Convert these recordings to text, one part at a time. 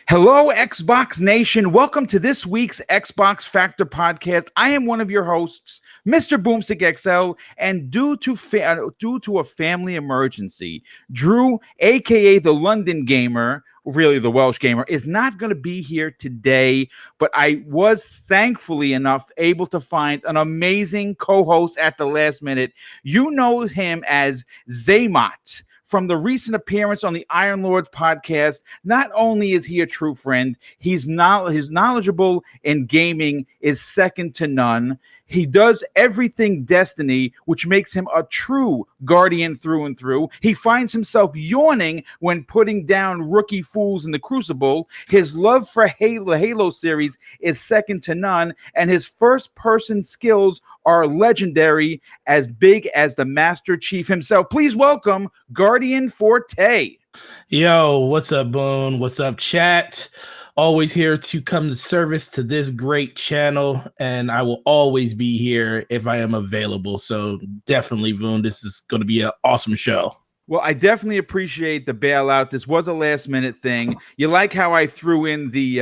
Hello, Xbox Nation. Welcome to this week's Xbox Factor podcast. I am one of your hosts, MrBooMStickXL, and due to a family emergency, Drew, aka the London Gamer, really the Welsh Gamer, is not going to be here today. But I was thankfully enough able to find an amazing co-host at the last minute. You know him as Zaymot from the recent appearance on the Iron Lords podcast. Not only is he a true friend, his knowledgeable in gaming is second to none. He does everything Destiny, which makes him a true guardian through and through. He finds himself yawning when putting down rookie fools in the Crucible. His love for Halo series is second to none, and his first-person skills are legendary, as big as the Master Chief himself. Please welcome Guardian Forte. Yo, what's up, Boone? What's up, chat? Always here to come to service to this great channel, and I will always be here if I am available. So definitely, Boone, this is going to be an awesome show. Well, I definitely appreciate the bailout. This was a last-minute thing. You like how I threw in the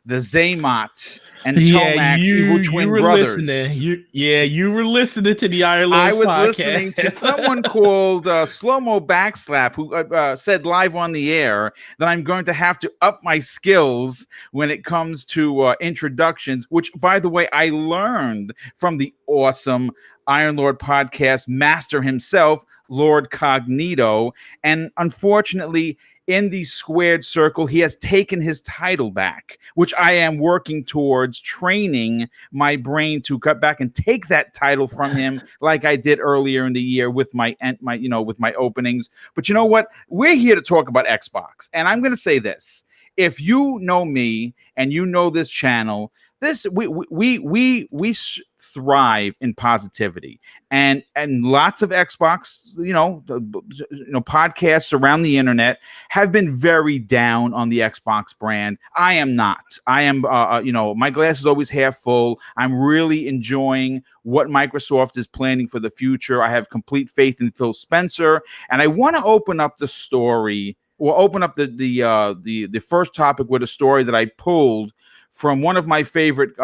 Zaymot and Tomac, evil twin brothers. You were listening to the Iron Lords I was podcast. listening to someone called Slow-Mo Backslap who said live on the air that I'm going to have to up my skills when it comes to introductions, which, by the way, I learned from the awesome Iron Lord podcast master himself, Lord Cognito. And unfortunately, in the squared circle, he has taken his title back, which I am working towards training my brain to cut back and take that title from him, like I did earlier in the year with my openings. But you know what? We're here to talk about Xbox, and I'm going to say this: if you know me and you know this channel, we thrive in positivity, and lots of Xbox podcasts around the internet have been very down on the Xbox brand. I am not. I am my glass is always half full. I'm really enjoying what Microsoft is planning for the future. I have complete faith in Phil Spencer, and I want to open up the story. We'll open up the first topic with a story that I pulled from one of my favorite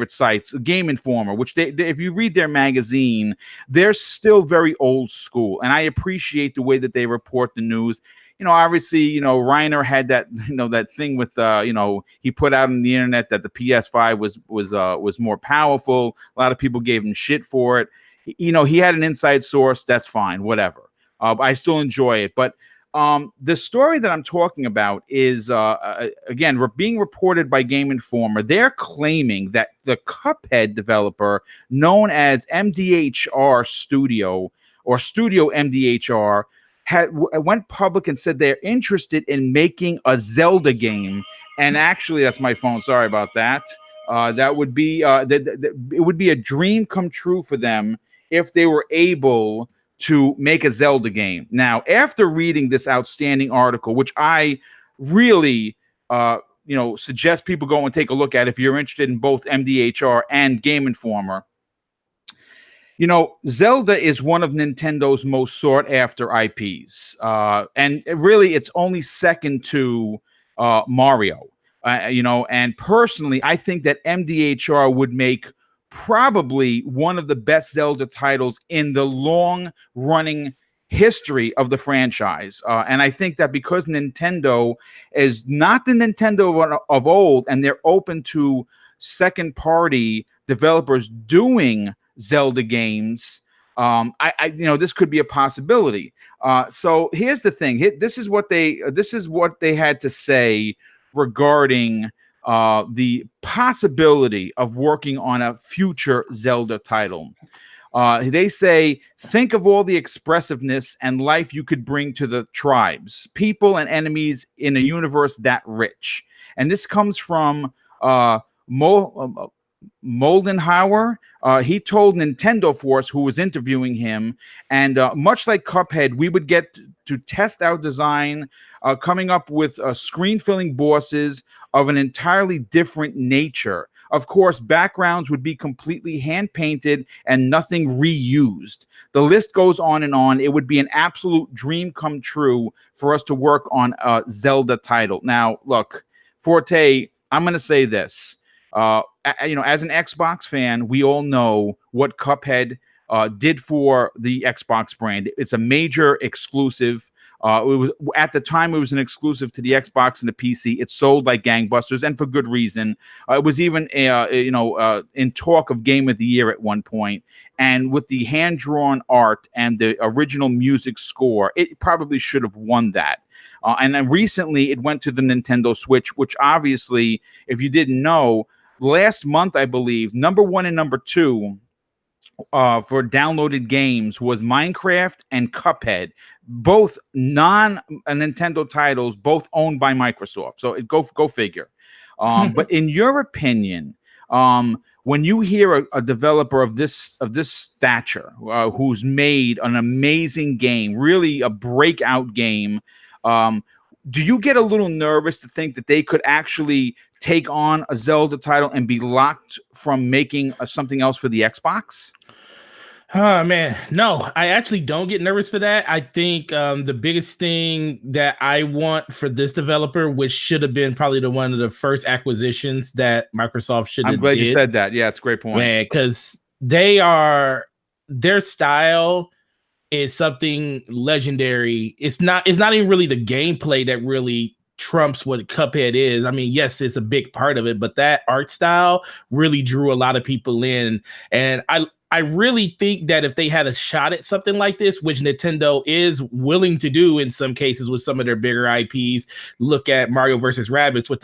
sites, Game Informer, which they if you read their magazine, they're still very old school, and I appreciate the way that they report the news. Obviously, Reiner had that that thing with he put out on the internet that the PS5 was more powerful. A lot of people gave him shit for it. He had an inside source. That's fine, whatever. I still enjoy it, but the story that I'm talking about is, again, being reported by Game Informer. They're claiming that the Cuphead developer, known as MDHR Studio or Studio MDHR, went public and said they're interested in making a Zelda game. And actually, that's my phone. Sorry about that. That would be it would be a dream come true for them if they were able to make a Zelda game. Now, after reading this outstanding article, which I really, suggest people go and take a look at if you're interested in both MDHR and Game Informer. Zelda is one of Nintendo's most sought-after IPs, and really, it's only second to Mario. And personally, I think that MDHR would make probably one of the best Zelda titles in the long-running history of the franchise. And I think that because Nintendo is not the Nintendo of old, and they're open to second-party developers doing Zelda games, this could be a possibility. So here's the thing. This is what they had to say regarding the possibility of working on a future Zelda title. They say, think of all the expressiveness and life you could bring to the tribes, people, and enemies in a universe that rich. And this comes from Moldenhauer. He told Nintendo Force, who was interviewing him, and much like Cuphead, we would get to test our design, coming up with screen-filling bosses of an entirely different nature. Of course, backgrounds would be completely hand painted and nothing reused. The list goes on and on. It would be an absolute dream come true for us to work on a Zelda title. Now, look, Forte, I'm going to say this. As an Xbox fan, we all know what Cuphead did for the Xbox brand. It's a major exclusive. It was at the time it was an exclusive to the Xbox and the PC. It sold like gangbusters, and for good reason. It was even in talk of Game of the Year at one point. And with the hand-drawn art and the original music score, it probably should have won that. And then recently, it went to the Nintendo Switch, which obviously, if you didn't know, last month I believe number 1 and number 2. For downloaded games was Minecraft and Cuphead, both non-Nintendo titles, both owned by Microsoft. So go figure. But in your opinion, when you hear a developer of this stature who's made an amazing game, really a breakout game, do you get a little nervous to think that they could actually take on a Zelda title and be locked from making something else for the Xbox? Oh man, no, I actually don't get nervous for that. I think the biggest thing that I want for this developer, which should have been probably one of the first acquisitions that Microsoft should have. I'm glad you said that. Yeah, it's a great point. Man, because their style is something legendary. It's not even really the gameplay that really trumps what Cuphead is. I mean, yes, it's a big part of it, but that art style really drew a lot of people in. And I really think that if they had a shot at something like this, which Nintendo is willing to do in some cases with some of their bigger IPs, look at Mario versus Rabbids with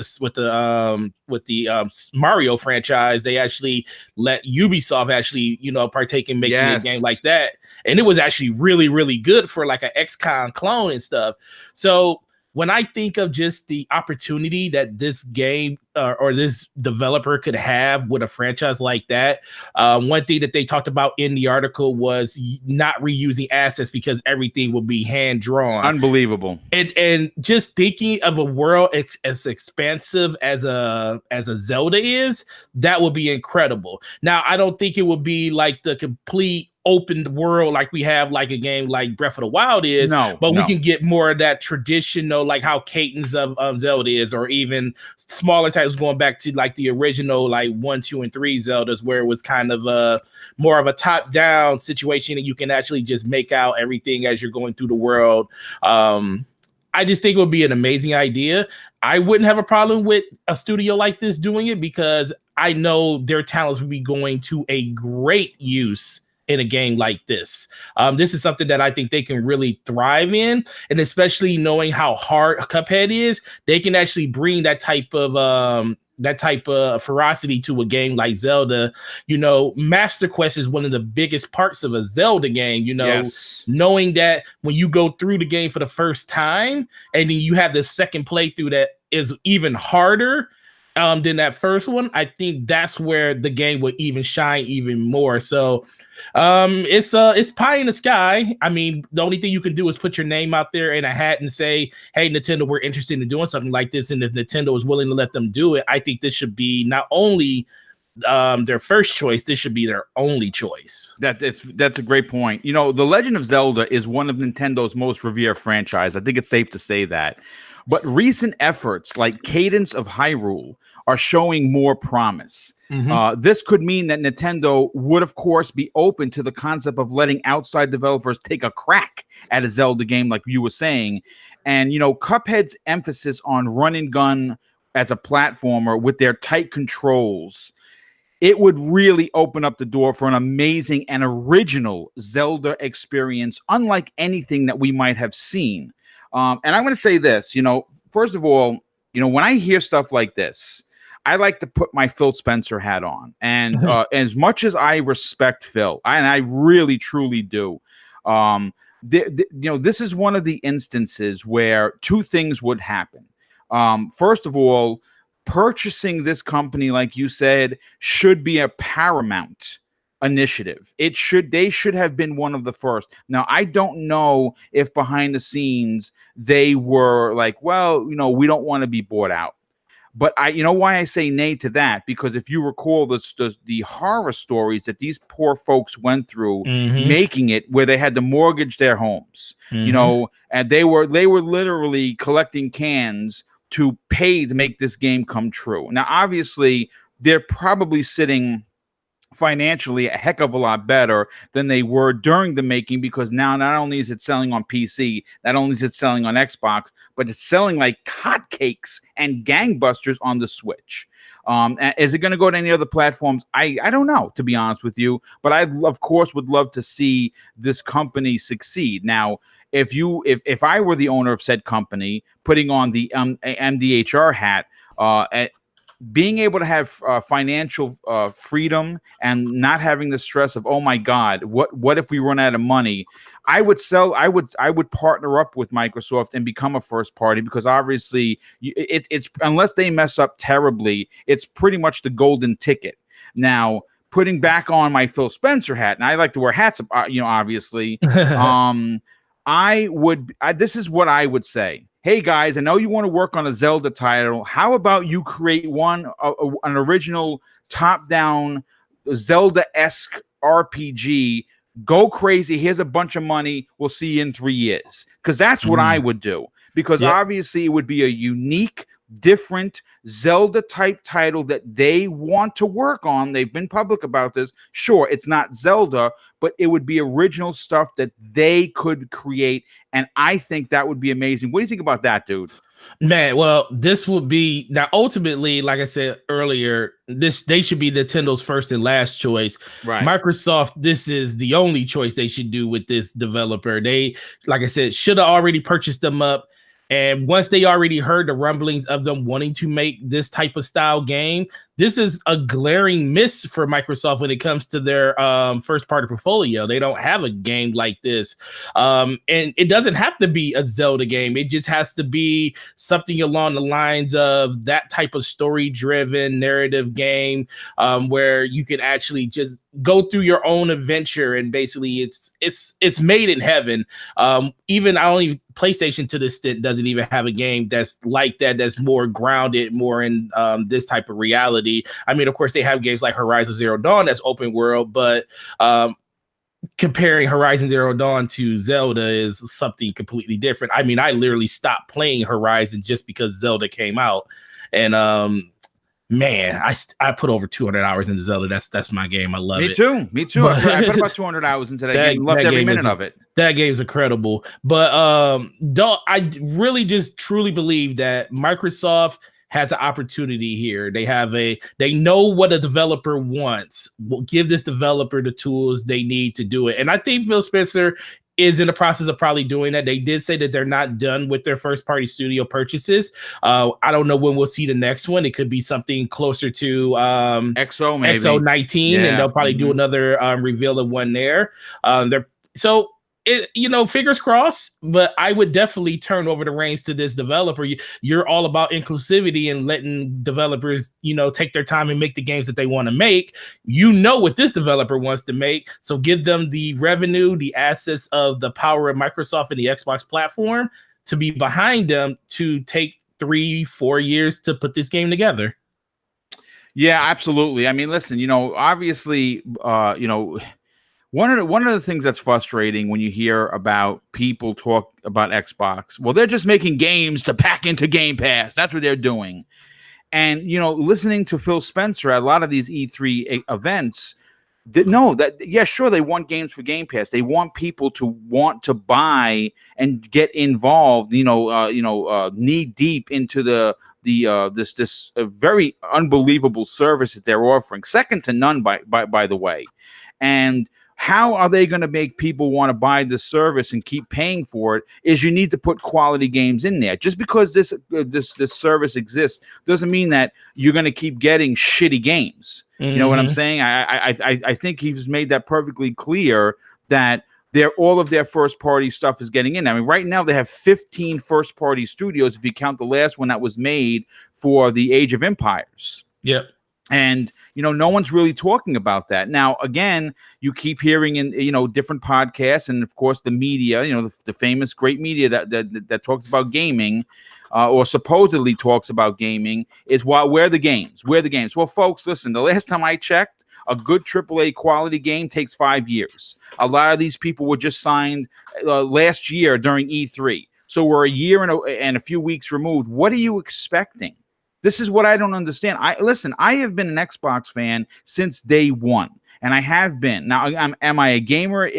the Mario franchise. They actually let Ubisoft actually partake in making a game like that, and it was actually really, really good for like an XCOM clone and stuff. So when I think of just the opportunity that this game or this developer could have with a franchise like that, one thing that they talked about in the article was not reusing assets because everything will be hand drawn. Unbelievable. And just thinking of a world as expansive as a Zelda is, that would be incredible. Now, I don't think it would be like the complete open world like we have like a game like Breath of the Wild is, but we can get more of that traditional, like how Cadence of Zelda is, or even smaller titles going back to like the original like 1, 2, and 3 Zeldas, where it was kind of a more of a top-down situation and you can actually just make out everything as you're going through the world. I just think it would be an amazing idea. I wouldn't have a problem with a studio like this doing it because I know their talents would be going to a great use in a game like this. This is something that I think they can really thrive in, and especially knowing how hard Cuphead is, they can actually bring that type of ferocity to a game like Zelda. Master Quest is one of the biggest parts of a Zelda game, knowing that when you go through the game for the first time and then you have the second playthrough that is even harder than that first one, I think that's where the game would even shine even more. So it's pie in the sky. I mean, the only thing you can do is put your name out there in a hat and say, hey, Nintendo, we're interested in doing something like this. And if Nintendo is willing to let them do it, I think this should be not only their first choice, this should be their only choice. That's a great point. The Legend of Zelda is one of Nintendo's most revered franchise. I think it's safe to say that. But recent efforts like Cadence of Hyrule are showing more promise. Mm-hmm. This could mean that Nintendo would, of course, be open to the concept of letting outside developers take a crack at a Zelda game, like you were saying. And, Cuphead's emphasis on run and gun as a platformer with their tight controls, it would really open up the door for an amazing and original Zelda experience, unlike anything that we might have seen. And I'm going to say this, first of all, when I hear stuff like this, I like to put my Phil Spencer hat on. And as much as I respect Phil, and I really, truly do, this is one of the instances where two things would happen. First of all, purchasing this company, like you said, should be a paramount initiative. They should have been one of the first. Now, I don't know if behind the scenes they were like, well, we don't want to be bought out. But you know why I say nay to that? Because if you recall the horror stories that these poor folks went through making it, where they had to mortgage their homes, and they were literally collecting cans to pay to make this game come true. Now, obviously, they're probably sitting financially a heck of a lot better than they were during the making, because now not only is it selling on PC, not only is it selling on Xbox, but it's selling like hotcakes and gangbusters on the Switch. Is it going to go to any other platforms? I don't know, to be honest with you, but I of course would love to see this company succeed. Now, if I were the owner of said company, putting on the MDHR hat, being able to have financial freedom and not having the stress of, oh my God, what if we run out of money? I would partner up with Microsoft and become a first party, because obviously it's unless they mess up terribly, it's pretty much the golden ticket. Now, putting back on my Phil Spencer hat, and I like to wear hats, obviously. This is what I would say. Hey guys, I know you want to work on a Zelda title. How about you create an original top-down Zelda-esque RPG? Go crazy. Here's a bunch of money. We'll see you in 3 years. Because that's what I would do. Because obviously it would be a unique, different Zelda-type title that they want to work on. They've been public about this. Sure, it's not Zelda, but it would be original stuff that they could create, and I think that would be amazing. What do you think about that, dude? Man, well, this would be now ultimately, like I said earlier, they should be Nintendo's first and last choice. Right. Microsoft, this is the only choice they should do with this developer. They, like I said, should have already purchased them up. And once they already heard the rumblings of them wanting to make this type of style game, this is a glaring miss for Microsoft when it comes to their first party portfolio. They don't have a game like this. And it doesn't have to be a Zelda game. It just has to be something along the lines of that type of story-driven narrative game where you can actually just go through your own adventure, and basically it's made in heaven. Even PlayStation to this extent doesn't even have a game that's like that, that's more grounded, more in this type of reality. I mean, of course, they have games like Horizon Zero Dawn that's open world, but comparing Horizon Zero Dawn to Zelda is something completely different. I mean, I literally stopped playing Horizon just because Zelda came out, and man, I put over 200 hours into Zelda. That's my game. I love it. Me too. But I put about 200 hours into that game. Loved every minute of it. That game's incredible. But I really just truly believe that Microsoft has an opportunity here. They know what a developer wants. We'll give this developer the tools they need to do it. And I think Phil Spencer is in the process of probably doing that. They did say that they're not done with their first party studio purchases. I don't know when we'll see the next one. It could be something closer to XO, maybe. XO 19, and they'll probably do another reveal of one there. Fingers crossed, but I would definitely turn over the reins to this developer. You're all about inclusivity and letting developers, take their time and make the games that they want to make. What this developer wants to make, so give them the revenue, the assets of the power of Microsoft and the Xbox platform to be behind them to take 3-4 years to put this game together. Yeah, absolutely. I mean, listen, obviously, one of the things that's frustrating when you hear about people talk about Xbox, well, they're just making games to pack into Game Pass. That's what they're doing. And, listening to Phil Spencer at a lot of these E3 events, they want games for Game Pass. They want people to want to buy and get involved, knee deep into this very unbelievable service that they're offering, second to none, by the way. And how are they going to make people want to buy this service and keep paying for it? Is you need to put quality games in there. Just because this service exists doesn't mean that you're going to keep getting shitty games. You know what I'm saying? I think he's made that perfectly clear that all of their first party stuff is getting in. I mean, right now they have 15 first party studios, if you count the last one that was made for the Age of Empires. Yep. And, no one's really talking about that. Now, again, you keep hearing in, different podcasts and, of course, the media, the famous great media that talks about gaming. or supposedly talks about gaming is where the games. Where the games? Well, folks, listen. The last time I checked, a good AAA quality game takes 5 years. A lot of these people were just signed last year during E3, so we're a year and a few weeks removed. What are you expecting? This is what I don't understand. I have been an Xbox fan since day one, and I have been. Now, am I a gamer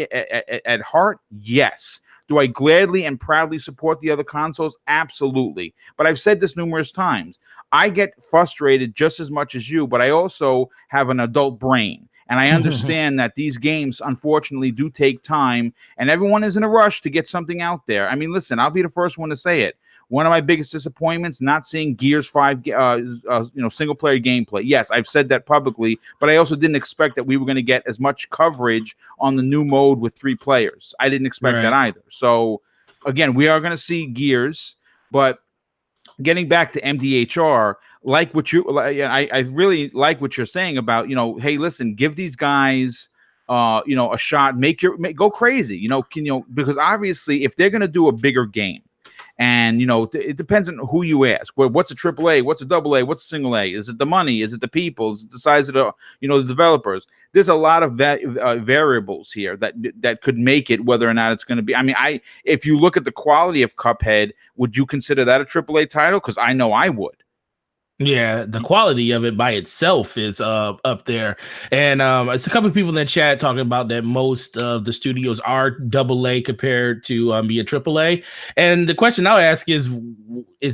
at heart? Yes. Do I gladly and proudly support the other consoles? Absolutely. But I've said this numerous times. I get frustrated just as much as you, but I also have an adult brain. And I understand that these games, unfortunately, do take time, and everyone is in a rush to get something out there. I mean, listen, I'll be the first one to say it. One of my biggest disappointments, not seeing Gears 5, single player gameplay. Yes, I've said that publicly, but I also didn't expect that we were going to get as much coverage on the new mode with 3 players. I didn't expect that either. So, again, we are going to see Gears, but getting back to MDHR, I really like what you're saying about, hey, listen, give these guys, a shot, go crazy, because obviously if they're going to do a bigger game, and it depends on who you ask. Well, what's a AAA? What's a AA? What's a single A? Is it the money? Is it the people? Is it the size of the developers? There's a lot of variables here that could make it whether or not it's going to be. I mean, if you look at the quality of Cuphead, would you consider that a AAA title? Because I know I would. Yeah, the quality of it by itself is up there. And it's a couple of people in the chat talking about that most of the studios are AA compared to be a AAA. And the question I'll ask is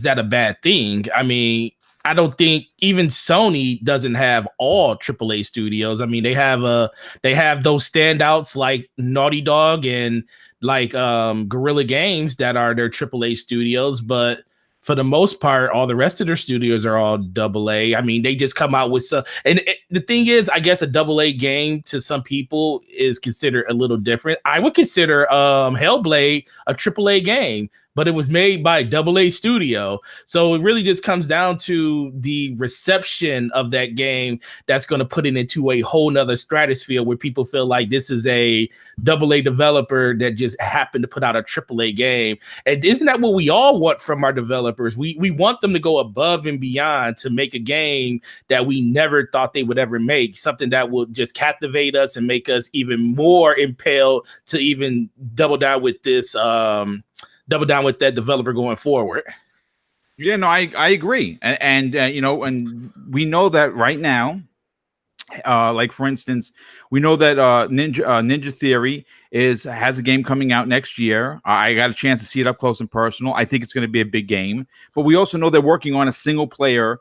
that a bad thing? I mean, I don't think even Sony doesn't have all AAA studios. I mean, they have those standouts like Naughty Dog and like Guerrilla Games that are their AAA studios, but for the most part, all the rest of their studios are all AA. I mean, they just come out with some. And the thing is, I guess a AA game to some people is considered a little different. I would consider Hellblade a AAA game, but it was made by a AA studio. So it really just comes down to the reception of that game that's going to put it into a whole nother stratosphere where people feel like this is a AA developer that just happened to put out a AAA game. And isn't that what we all want from our developers? We want them to go above and beyond to make a game that we never thought they would ever make, something that will just captivate us and make us even more impelled to even double down with that developer going forward. Yeah, no, I agree. And we know that right now, like for instance, we know that Ninja Theory has a game coming out next year. I got a chance to see it up close and personal. I think it's going to be a big game. But we also know they're working on a single player,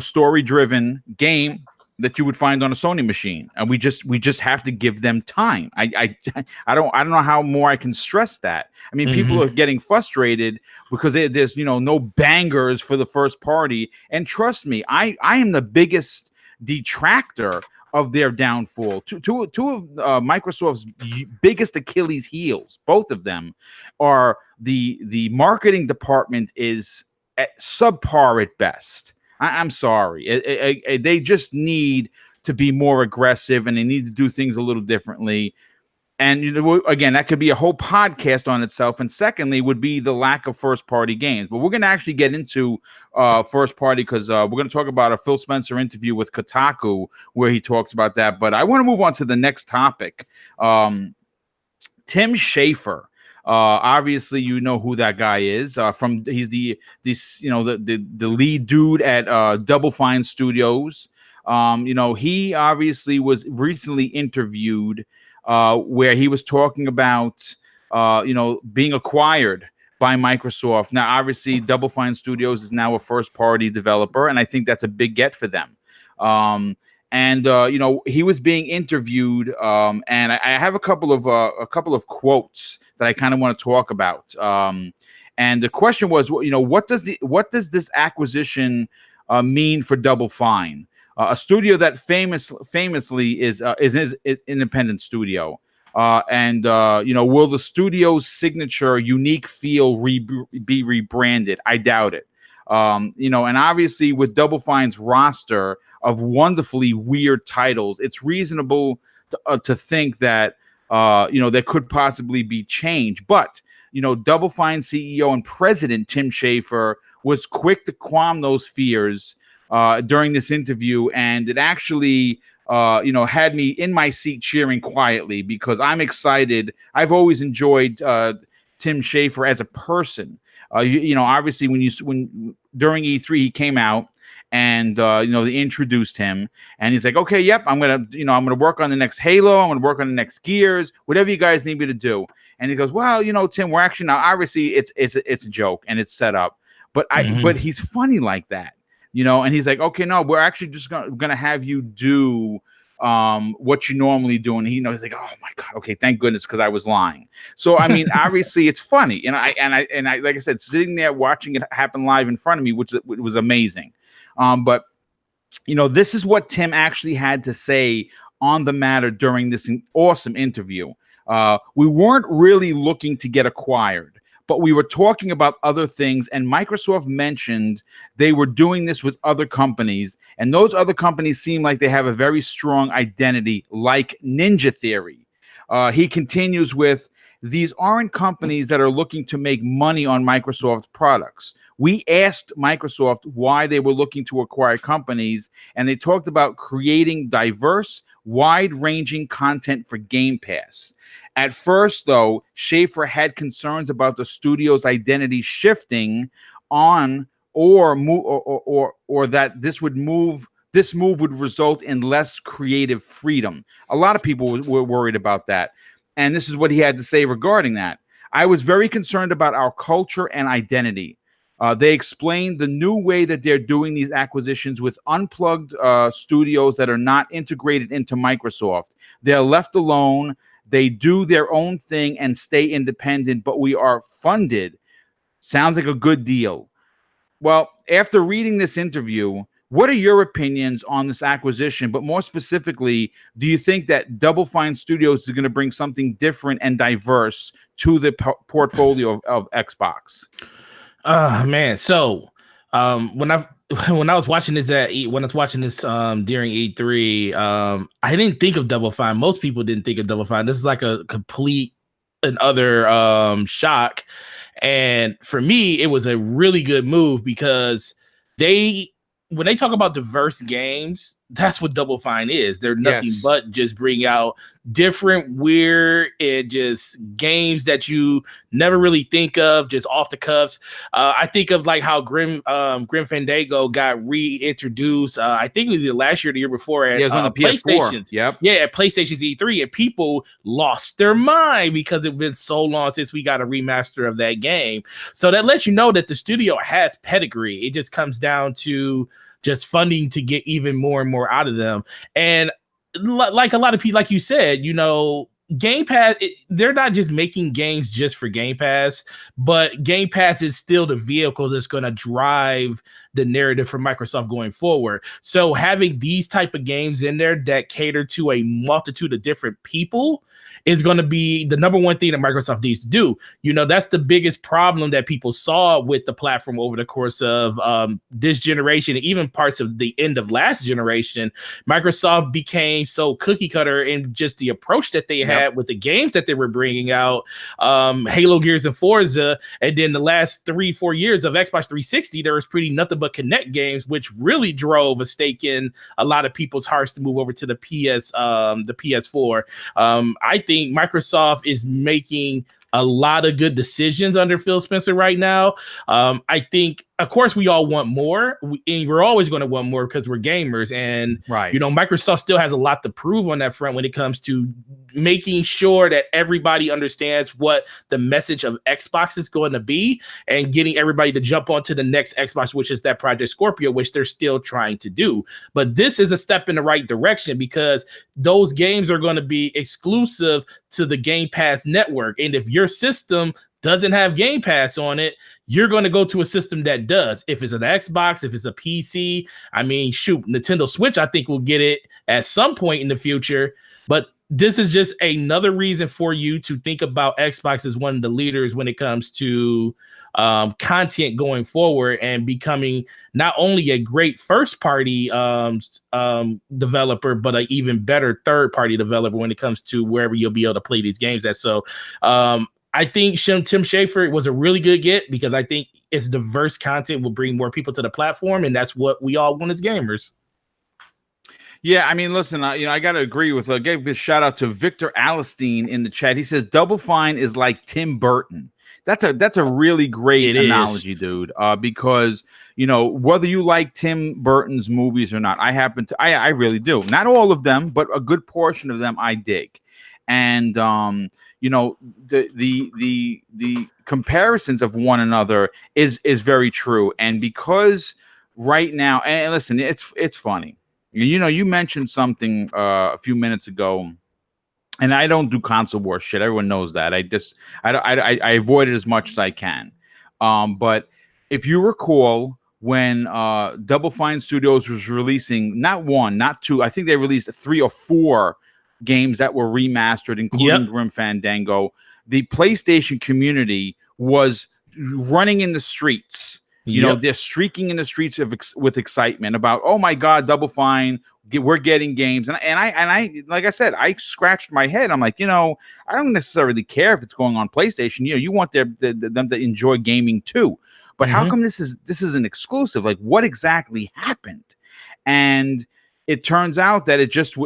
story driven game that you would find on a Sony machine, and we just have to give them time. I don't know how more I can stress that. I mean, people are getting frustrated because there's no bangers for the first party, and trust me, I am the biggest detractor of their downfall. Two of Microsoft's biggest Achilles heels, both of them, are the marketing department is at subpar at best. I'm sorry. They just need to be more aggressive, and they need to do things a little differently. And again, that could be a whole podcast on itself. And secondly, would be the lack of first-party games. But we're going to actually get into first-party because we're going to talk about a Phil Spencer interview with Kotaku where he talks about that. But I want to move on to the next topic. Tim Schafer. Obviously, you know who that guy is. He's the lead dude at Double Fine Studios. He obviously was recently interviewed where he was talking about being acquired by Microsoft. Now, obviously, Double Fine Studios is now a first-party developer, and I think that's a big get for them. He was being interviewed, and I have a couple of quotes that I kind of want to talk about. And the question was, what does this acquisition mean for Double Fine, a studio that famously is an independent studio? Will the studio's signature unique feel be rebranded? I doubt it. And obviously with Double Fine's roster of wonderfully weird titles, it's reasonable to think that there could possibly be change. But Double Fine CEO and president Tim Schafer was quick to calm those fears during this interview, and it actually had me in my seat cheering quietly because I'm excited. I've always enjoyed Tim Schafer as a person. Obviously when during E3 he came out and they introduced him and he's like, okay, yep, I'm gonna work on the next Halo, I'm gonna work on the next Gears, whatever you guys need me to do. And he goes, well, Tim, we're actually now obviously it's a joke and it's set up, but but he's funny like that. And he's like, okay, no, we're actually just gonna have you do what you normally do. And he's like, oh my God, okay, thank goodness, because I was lying. So I mean, obviously it's funny, and I like I said, sitting there watching it happen live in front of me, which was amazing. But this is what Tim actually had to say on the matter during this awesome interview. We weren't really looking to get acquired, but we were talking about other things, and Microsoft mentioned they were doing this with other companies, and those other companies seem like they have a very strong identity, like Ninja Theory. He continues with, these aren't companies that are looking to make money on Microsoft's products. We asked Microsoft why they were looking to acquire companies, and they talked about creating diverse, wide-ranging content for Game Pass. At first, though, Schafer had concerns about the studio's identity shifting on or that this move would result in less creative freedom. A lot of people were worried about that. And this is what he had to say regarding that. I was very concerned about our culture and identity. They explained the new way that they're doing these acquisitions with unplugged studios that are not integrated into Microsoft. They're left alone. They do their own thing and stay independent, but we are funded. Sounds like a good deal. Well, after reading this interview, what are your opinions on this acquisition? But more specifically, do you think that Double Fine Studios is going to bring something different and diverse to the portfolio of Xbox? Man, so when I was watching this during E3, I didn't think of Double Fine. Most people didn't think of Double Fine. This is like a complete and utter shock. And for me, it was a really good move because when they talk about diverse games, that's what Double Fine is. They're nothing but just bring out different, weird, and just games that you never really think of, just off the cuffs. I think of like how Grim Fandango got reintroduced. I think it was last year, the year before at on the PlayStation's. Yep. Yeah, at PlayStation's E3, and people lost their mind because it's been so long since we got a remaster of that game. So that lets you know that the studio has pedigree. It just comes down to just funding to get even more and more out of them. And like a lot of people, like you said, Game Pass, they're not just making games just for Game Pass, but Game Pass is still the vehicle that's going to drive the narrative for Microsoft going forward. So having these type of games in there that cater to a multitude of different people is going to be the number one thing that Microsoft needs to do. That's the biggest problem that people saw with the platform over the course of this generation, and even parts of the end of last generation. Microsoft became so cookie cutter in just the approach that they had with the games that they were bringing out, Halo, Gears, and Forza. And then the last 3-4 years of Xbox 360, there was pretty nothing but Kinect games, which really drove a stake in a lot of people's hearts to move over to the PS4. I think Microsoft is making a lot of good decisions under Phil Spencer right now. I think, of course, we all want more, and we're always going to want more because we're gamers. And, Microsoft still has a lot to prove on that front when it comes to making sure that everybody understands what the message of Xbox is going to be and getting everybody to jump onto the next Xbox, which is that Project Scorpio, which they're still trying to do. But this is a step in the right direction because those games are going to be exclusive to the Game Pass network. And if your system doesn't have Game Pass on it, you're going to go to a system that does. If it's an Xbox, if it's a PC, Nintendo Switch, I think will get it at some point in the future. But this is just another reason for you to think about Xbox as one of the leaders when it comes to content going forward and becoming not only a great first-party developer, but an even better third-party developer when it comes to wherever you'll be able to play these games at. So I think Tim Schafer was a really good get because I think its diverse content will bring more people to the platform, and that's what we all want as gamers. Yeah, I mean, listen, I got to agree with. Give a shout out to Victor Alistine in the chat. He says Double Fine is like Tim Burton. That's a really great analogy, dude. Because whether you like Tim Burton's movies or not, I really do. Not all of them, but a good portion of them I dig. And the comparisons of one another is very true. And because right now, and listen, it's funny. You mentioned something a few minutes ago, and I don't do console war shit. Everyone knows that. I avoid it as much as I can. But if you recall, when Double Fine Studios was releasing not one, not two, I think they released 3 or 4 games that were remastered, including Grim Fandango. The PlayStation community was running in the streets. They're streaking in the streets with excitement about, oh my God, Double Fine, we're getting games. And I, like I said, I scratched my head. I'm like, I don't necessarily care if it's going on PlayStation. You want them to enjoy gaming too. But how come this is an exclusive? Like, what exactly happened? And it turns out that it just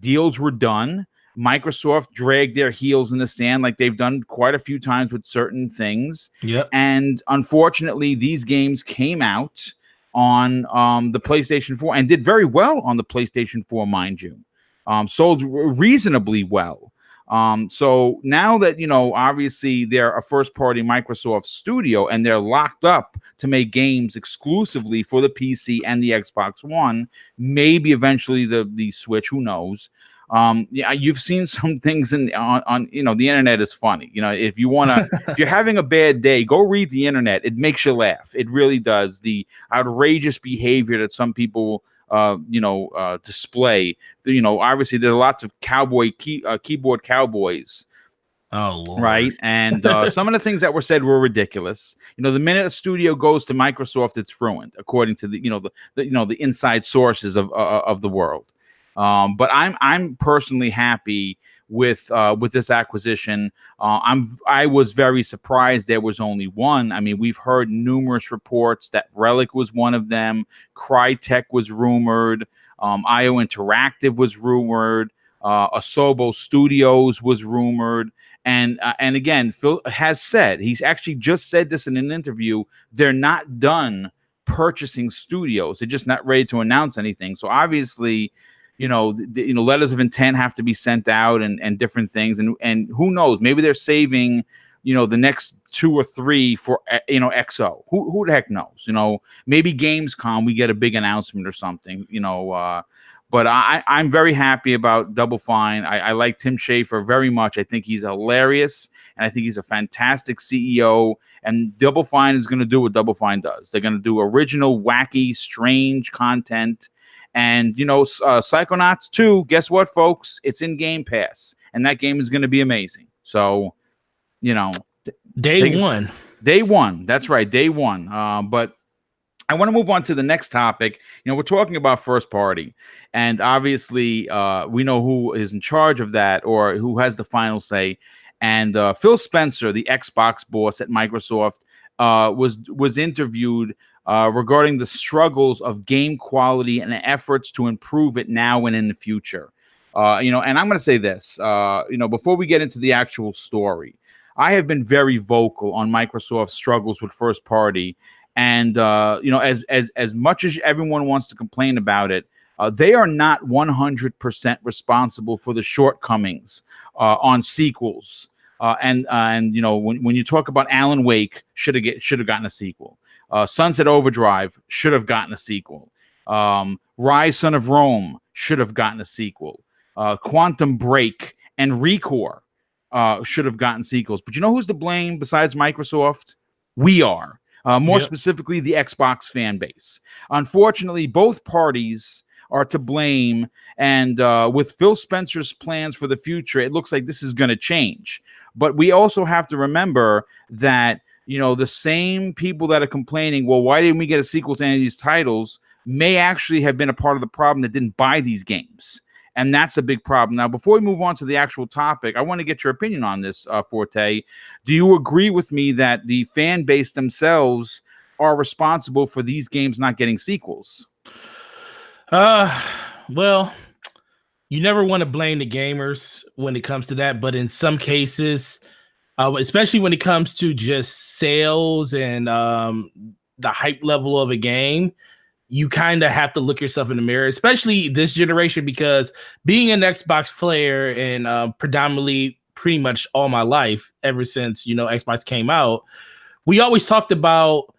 deals were done. Microsoft dragged their heels in the sand like they've done quite a few times with certain things. And unfortunately, these games came out on the PlayStation 4 and did very well on the PlayStation 4, mind you. Sold reasonably well. So now that, obviously they're a first-party Microsoft studio and they're locked up to make games exclusively for the PC and the Xbox One, maybe eventually the Switch, who knows? You've seen some things on the internet is funny. If you're having a bad day, go read the internet. It makes you laugh. It really does. The outrageous behavior that some people display. Obviously there are lots of keyboard cowboys. Oh, Lord. Right. And some of the things that were said were ridiculous. The minute a studio goes to Microsoft, it's ruined, according to the inside sources of the world. But I'm personally happy with this acquisition. I was very surprised there was only one. I mean, we've heard numerous reports that Relic was one of them. Crytek was rumored. IO Interactive was rumored. Asobo Studios was rumored. And again, Phil has said, he's actually just said this in an interview, they're not done purchasing studios. They're just not ready to announce anything. So obviously, letters of intent have to be sent out and different things. And who knows, maybe they're saving, the next 2 or 3 for, XO. Who the heck knows? Maybe Gamescom, we get a big announcement or something, but I'm very happy about Double Fine. I like Tim Schafer very much. I think he's hilarious, and I think he's a fantastic CEO. And Double Fine is going to do what Double Fine does. They're going to do original, wacky, strange content. And, Psychonauts 2, guess what, folks? It's in Game Pass, and that game is going to be amazing. So, Day one. That's right, day one. But I want to move on to the next topic. We're talking about first party, and obviously we know who is in charge of that or who has the final say. And Phil Spencer, the Xbox boss at Microsoft, was interviewed regarding the struggles of game quality and the efforts to improve it now and in the future. And I'm going to say this, before we get into the actual story, I have been very vocal on Microsoft's struggles with first party. And, as much as everyone wants to complain about it, they are not 100% responsible for the shortcomings on sequels. And when you talk about Alan Wake, should have gotten a sequel. Sunset Overdrive should have gotten a sequel. Rise, Son of Rome should have gotten a sequel. Quantum Break and Recore should have gotten sequels. But you know who's to blame besides Microsoft? We are. More specifically, the Xbox fan base. Unfortunately, both parties are to blame. And with Phil Spencer's plans for the future, it looks like this is going to change. But we also have to remember that, the same people that are complaining, well, why didn't we get a sequel to any of these titles, may actually have been a part of the problem that didn't buy these games. And that's a big problem. Now, before we move on to the actual topic, I want to get your opinion on this, Forte. Do you agree with me that the fan base themselves are responsible for these games not getting sequels? Well, you never want to blame the gamers when it comes to that, but in some cases, especially when it comes to just sales and the hype level of a game, you kind of have to look yourself in the mirror, especially this generation, because being an Xbox player and predominantly pretty much all my life, ever since, Xbox came out, we always talked about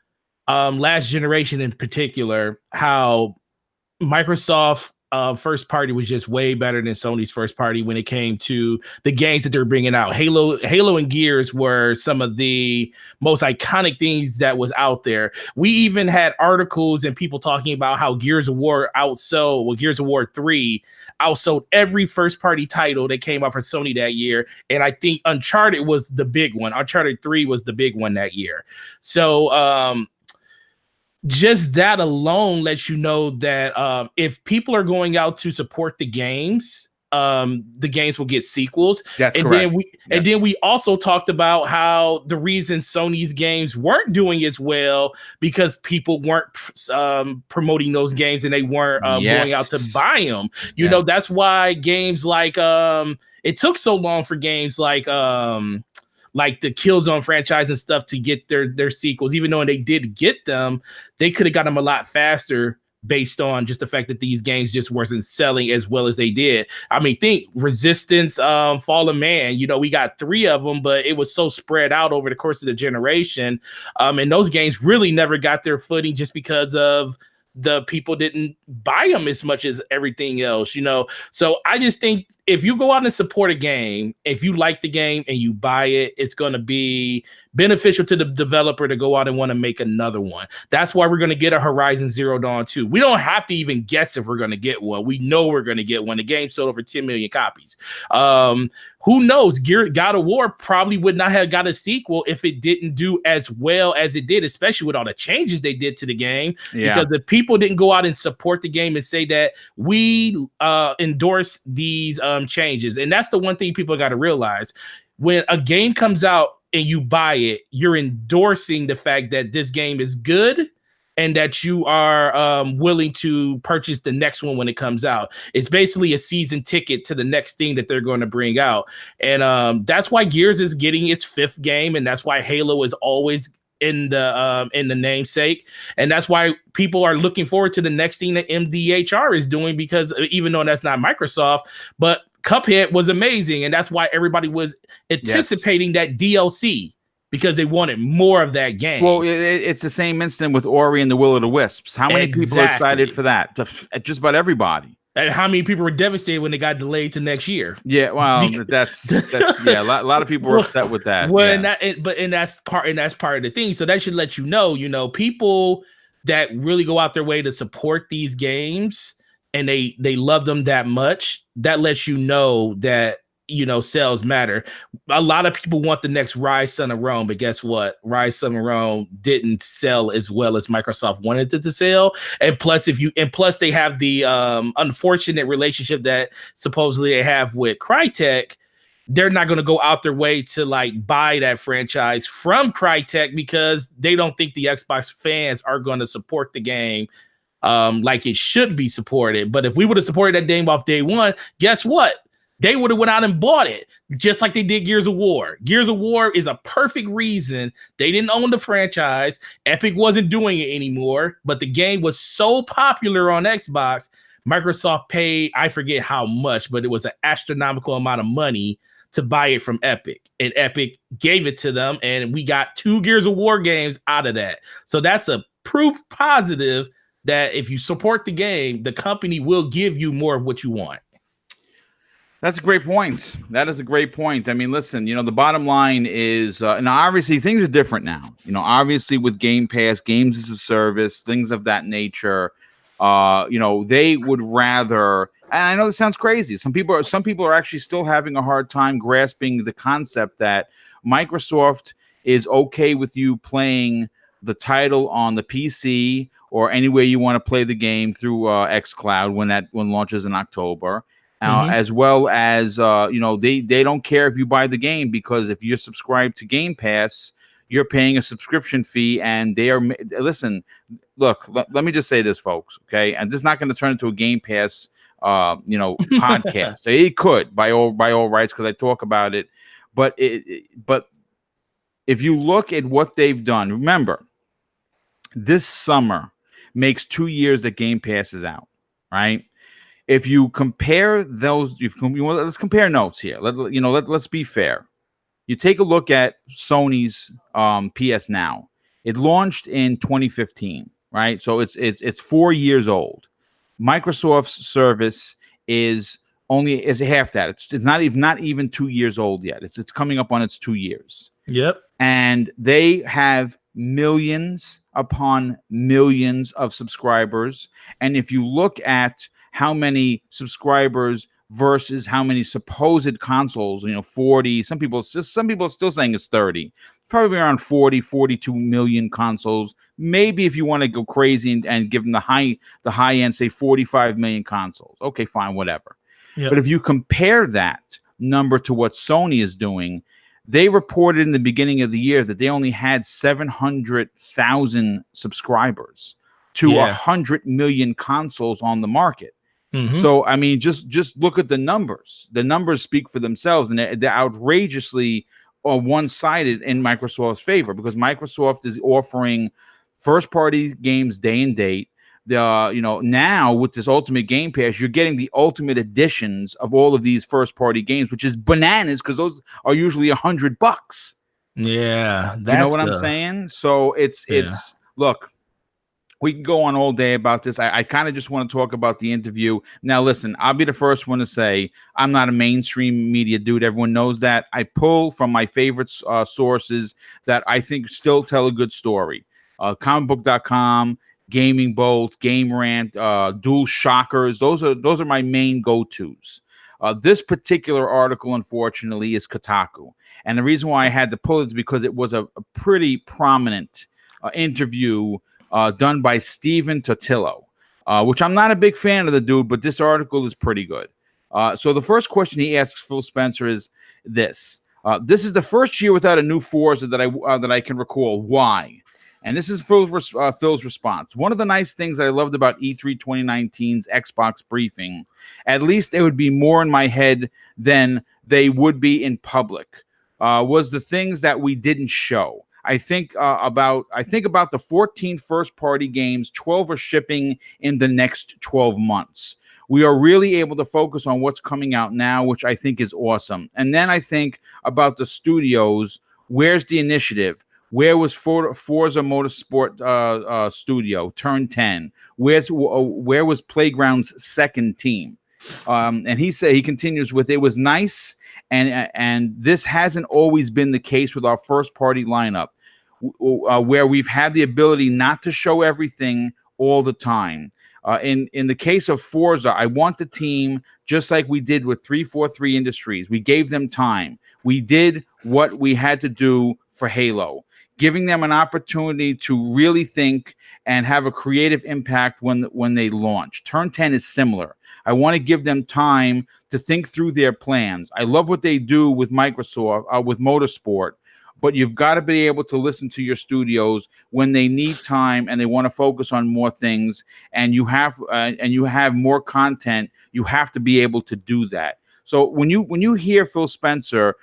last generation in particular, how Microsoft first party was just way better than Sony's first party when it came to the games that they're bringing out. Halo and Gears were some of the most iconic things that was out there. We even had articles and people talking about how Gears of War 3 outsold every first party title that came out for Sony that year. And I think Uncharted was the big one. Uncharted 3 was the big one that year. So, just that alone lets you know that if people are going out to support the games will get sequels. That's correct. And then we also talked about how the reason Sony's games weren't doing as well because people weren't promoting those games and they weren't going out to buy them. You know, that's why games like it took so long for games like the Killzone franchise and stuff to get their sequels. Even though they did get them, they could have got them a lot faster based on just the fact that these games just wasn't selling as well as they did. I mean, think Resistance, Fallen Man, we got 3 of them, but it was so spread out over the course of the generation. And those games really never got their footing just because of the people didn't buy them as much as everything else, So I just think if you go out and support a game, if you like the game and you buy it, it's going to be beneficial to the developer to go out and want to make another one. That's why we're going to get a Horizon Zero Dawn 2. We don't have to even guess if we're going to get one. We know we're going to get one. The game sold over 10 million copies. Who knows? God of War probably would not have got a sequel if it didn't do as well as it did, especially with all the changes they did to the game. Yeah. Because the people didn't go out and support the game and say that we endorse these changes. And that's the one thing people got to realize. When a game comes out and you buy it, you're endorsing the fact that this game is good and that you are willing to purchase the next one when it comes out. It's basically a season ticket to the next thing that they're going to bring out. And that's why Gears is getting its 5th game, and that's why Halo is always in the namesake, and that's why people are looking forward to the next thing that MDHR is doing, because even though that's not Microsoft, but Cuphead was amazing, and that's why everybody was anticipating that DLC, because they wanted more of that game. Well, it's the same incident with Ori and the Will of the Wisps. How many people are excited for that? Just about everybody. And how many people were devastated when they got delayed to next year? Yeah, well, that's yeah. A lot of people were upset with that. Well, that's part of the thing. So that should let you know, people that really go out their way to support these games and they love them that much. That lets you know that sales matter. A lot of people want the next Rise Son of Rome, but guess what? Rise Son of Rome didn't sell as well as Microsoft wanted it to sell. And plus they have the unfortunate relationship that supposedly they have with Crytek. They're not going to go out their way to buy that franchise from Crytek because they don't think the Xbox fans are going to support the game like it should be supported. But if we would have supported that game off day one, guess what? They would have went out and bought it, just like they did Gears of War. Gears of War is a perfect reason they didn't own the franchise. Epic wasn't doing it anymore, but the game was so popular on Xbox, Microsoft paid, I forget how much, but it was an astronomical amount of money to buy it from Epic. And Epic gave it to them, and we got 2 Gears of War games out of that. So that's a proof positive that if you support the game, the company will give you more of what you want. That's a great point. That is a great point. I mean, listen, the bottom line is, and obviously things are different now. Obviously with Game Pass, games as a service, things of that nature, they would rather, and I know this sounds crazy. Some people are actually still having a hard time grasping the concept that Microsoft is okay with you playing the title on the PC or any way you want to play the game through xCloud when launches in October. As well as they don't care if you buy the game, because if you're subscribed to Game Pass, you're paying a subscription fee, and they are listen. Look, let me just say this, folks. Okay, and this is not going to turn into a Game Pass, podcast. It could by all rights, because I talk about it, but if you look at what they've done, remember, this summer makes 2 years that Game Pass is out, right? If you compare those, let's compare notes here. Let's be fair. You take a look at Sony's PS Now. It launched in 2015, right? So it's 4 years old. Microsoft's service is half that. It's not even 2 years old yet. It's coming up on its 2 years. Yep. And they have millions upon millions of subscribers. And if you look at how many subscribers versus how many supposed consoles, 40, some people are still saying it's 30, probably around 40, 42 million consoles. Maybe if you want to go crazy and give them the high end, say 45 million consoles. Okay, fine, whatever. Yep. But if you compare that number to what Sony is doing, they reported in the beginning of the year that they only had 700,000 subscribers to 100 million consoles on the market. So, I mean, just look at the numbers. The numbers speak for themselves, and they're outrageously one-sided in Microsoft's favor, because Microsoft is offering first-party games day and date. Now with this Ultimate Game Pass, you're getting the ultimate editions of all of these first-party games, which is bananas, because those are usually $100. Yeah, you know what I'm saying? So it's look. We can go on all day about this. I kind of just want to talk about the interview. Now, listen, I'll be the first one to say I'm not a mainstream media dude. Everyone knows that. I pull from my favorite sources that I think still tell a good story. Comicbook.com, Gaming Bolt, Game Rant, Dual Shockers. Those are my main go-tos. This particular article, unfortunately, is Kotaku. And the reason why I had to pull it is because it was a pretty prominent interview done by Stephen Totillo, which I'm not a big fan of the dude, but this article is pretty good. So the first question he asks Phil Spencer is this. This is the first year without a new Forza that I can recall. Why? And this is Phil's response. One of the nice things that I loved about E3 2019's Xbox briefing, at least they would be more in my head than they would be in public, was the things that we didn't show. I think about the 14 first-party games, 12 are shipping in the next 12 months. We are really able to focus on what's coming out now, which I think is awesome. And then I think about the studios. Where's the initiative? Where was Forza Motorsport studio, Turn 10? Where was Playground's second team? And he continues with, it was nice, and this hasn't always been the case with our first-party lineup, where we've had the ability not to show everything all the time. In the case of Forza, I want the team, just like we did with 343 Industries. We gave them time. We did what we had to do for Halo, giving them an opportunity to really think and have a creative impact when they launch. Turn 10 is similar. I want to give them time to think through their plans. I love what they do with Microsoft, with Motorsport, but you've got to be able to listen to your studios when they need time and they want to focus on more things, and you have more content. You have to be able to do that. So when you hear Phil Spencer,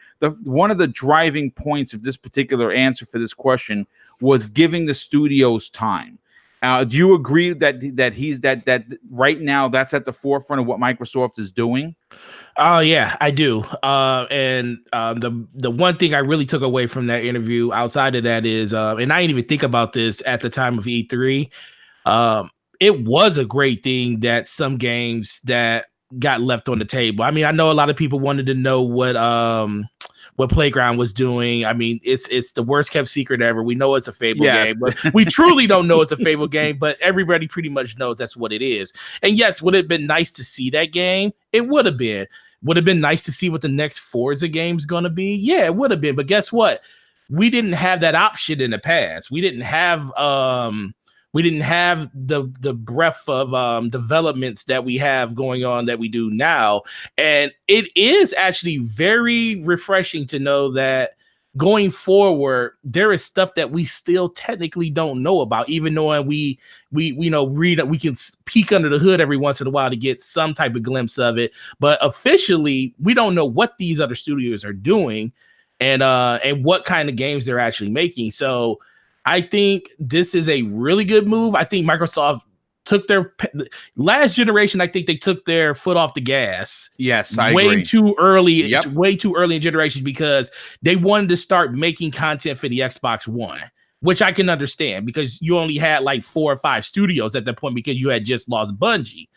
one of the driving points of this particular answer for this question was giving the studios time. Do you agree that right now that's at the forefront of what Microsoft is doing? Oh yeah, I do. And the one thing I really took away from that interview, outside of that, is, and I didn't even think about this at the time of E3. It was a great thing that some games that got left on the table. I mean, I know a lot of people wanted to know what Playground was doing. I mean, it's the worst kept secret ever. We know it's a Fable game, but we truly don't know it's a Fable game, but everybody pretty much knows that's what it is. And yes, would it have been nice to see that game? It would have been. Would have been nice to see what the next Forza game's going to be? Yeah, it would have been. But guess what? We didn't have that option in the past. We didn't have We didn't have the breadth of developments that we have going on that we do now. And it is actually very refreshing to know that going forward, there is stuff that we still technically don't know about, even though we read, we can peek under the hood every once in a while to get some type of glimpse of it. But officially, we don't know what these other studios are doing and what kind of games they're actually making. So I think this is a really good move. I think Microsoft took their last generation. I think they took their foot off the gas. Yes, I way agree. too early. Yep. Way too early in generation because they wanted to start making content for the Xbox One, which I can understand because you only had like 4 or 5 studios at that point because you had just lost Bungie,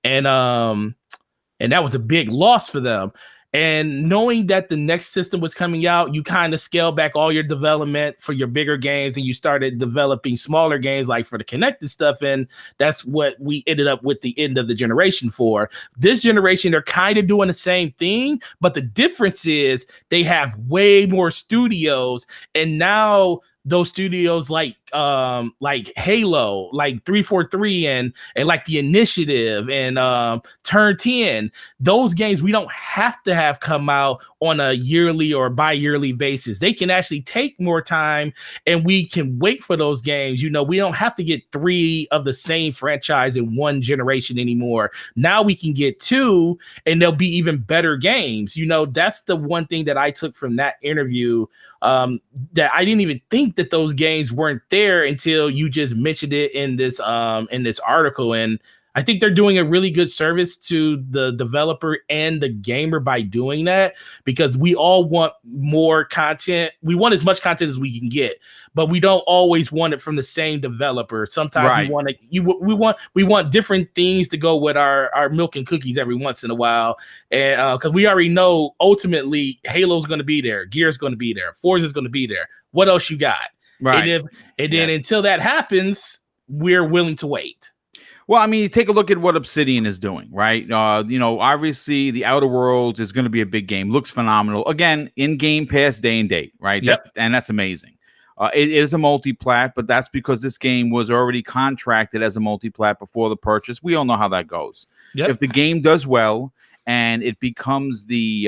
and that was a big loss for them. And knowing that the next system was coming out, you kind of scale back all your development for your bigger games and you started developing smaller games like for the connected stuff. And that's what we ended up with the end of the generation for. This generation, they're kind of doing the same thing, but the difference is they have way more studios. And now those studios like Halo, like 343 and like the Initiative and Turn 10, those games we don't have to have come out on a yearly or bi-yearly basis. They can actually take more time and we can wait for those games. You know, we don't have to get 3 of the same franchise in one generation anymore. Now we can get 2 and they'll be even better games. You know, that's the one thing that I took from that interview, that I didn't even think that those games weren't there until you just mentioned it in this article. And I think they're doing a really good service to the developer and the gamer by doing that, because we all want more content. We want as much content as we can get, but we don't always want it from the same developer. Sometimes we want different things to go with our milk and cookies every once in a while. And because we already know ultimately Halo's going to be there, Gear's going to be there, Forza's going to be there. What else you got? Right. And then until that happens, we're willing to wait. Well, I mean, you take a look at what Obsidian is doing, right? You know, obviously the Outer Worlds is going to be a big game. Looks phenomenal. Again, in Game Pass day and date, right? Yep. That's amazing. It is a multi-plat, but that's because this game was already contracted as a multi-plat before the purchase. We all know how that goes. Yep. If the game does well and it becomes the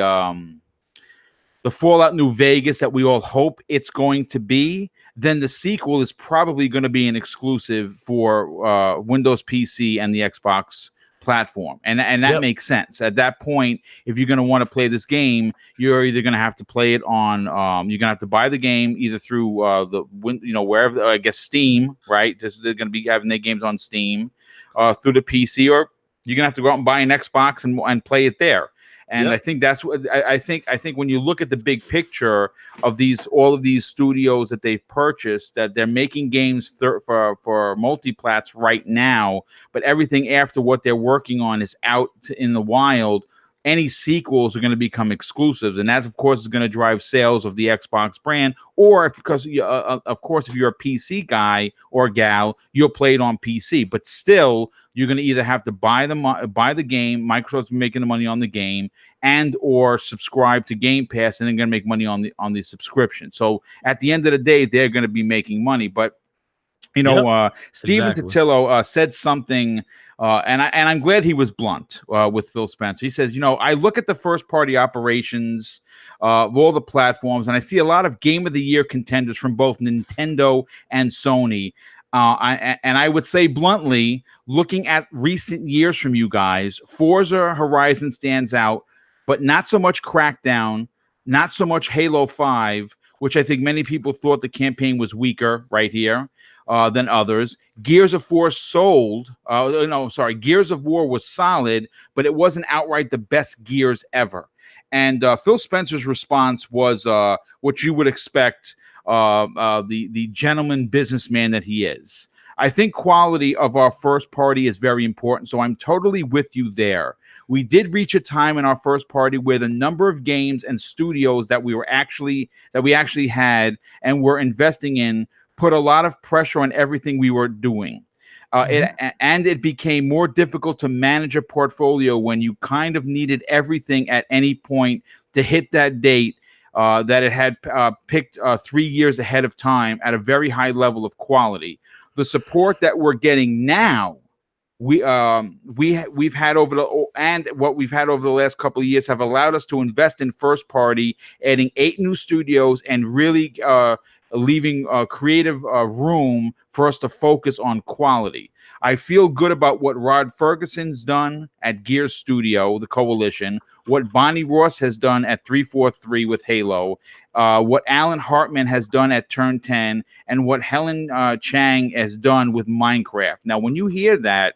Fallout New Vegas that we all hope it's going to be, then the sequel is probably going to be an exclusive for Windows PC and the Xbox platform. And that makes sense. At that point, if you're going to want to play this game, you're either going to have to play it on, you're going to have to buy the game either through wherever, I guess Steam, right? They're going to be having their games on Steam, through the PC, or you're going to have to go out and buy an Xbox and play it there. And I think that's what I think when you look at the big picture of all of these studios that they've purchased, that they're making games for multi-plats right now, but everything after what they're working on is out in the wild. Any sequels are going to become exclusives, and that, of course, is going to drive sales of the Xbox brand. Or of course, if you're a PC guy or gal, you'll play it on PC. But still, you're going to either have to buy the game. Microsoft's making the money on the game, and or subscribe to Game Pass, and they're going to make money on the subscription. So at the end of the day, they're going to be making money. But you know, Stephen Totillo said something. And I'm glad he was blunt with Phil Spencer. He says, you know, I look at the first-party operations of all the platforms, and I see a lot of Game of the Year contenders from both Nintendo and Sony. And I would say bluntly, looking at recent years from you guys, Forza Horizon stands out, but not so much Crackdown, not so much Halo 5, which I think many people thought the campaign was weaker right here than others. Gears of War Gears of War was solid, but it wasn't outright the best Gears ever. And Phil Spencer's response was what you would expect the gentleman businessman that he is. I think quality of our first party is very important, so I'm totally with you there. We did reach a time in our first party where the number of games and studios that we actually had and were investing in put a lot of pressure on everything we were doing. It became more difficult to manage a portfolio when you kind of needed everything at any point to hit that date that it had picked 3 years ahead of time at a very high level of quality. the support that we're getting now, we've had over what we've had over the last couple of years have allowed us to invest in first party, adding 8 new studios, and really leaving creative room for us to focus on quality. I feel good about what Rod Ferguson's done at Gears Studio, the Coalition, what Bonnie Ross has done at 343 with Halo, what Alan Hartman has done at Turn 10, and what Helen Chang has done with Minecraft. Now, when you hear that,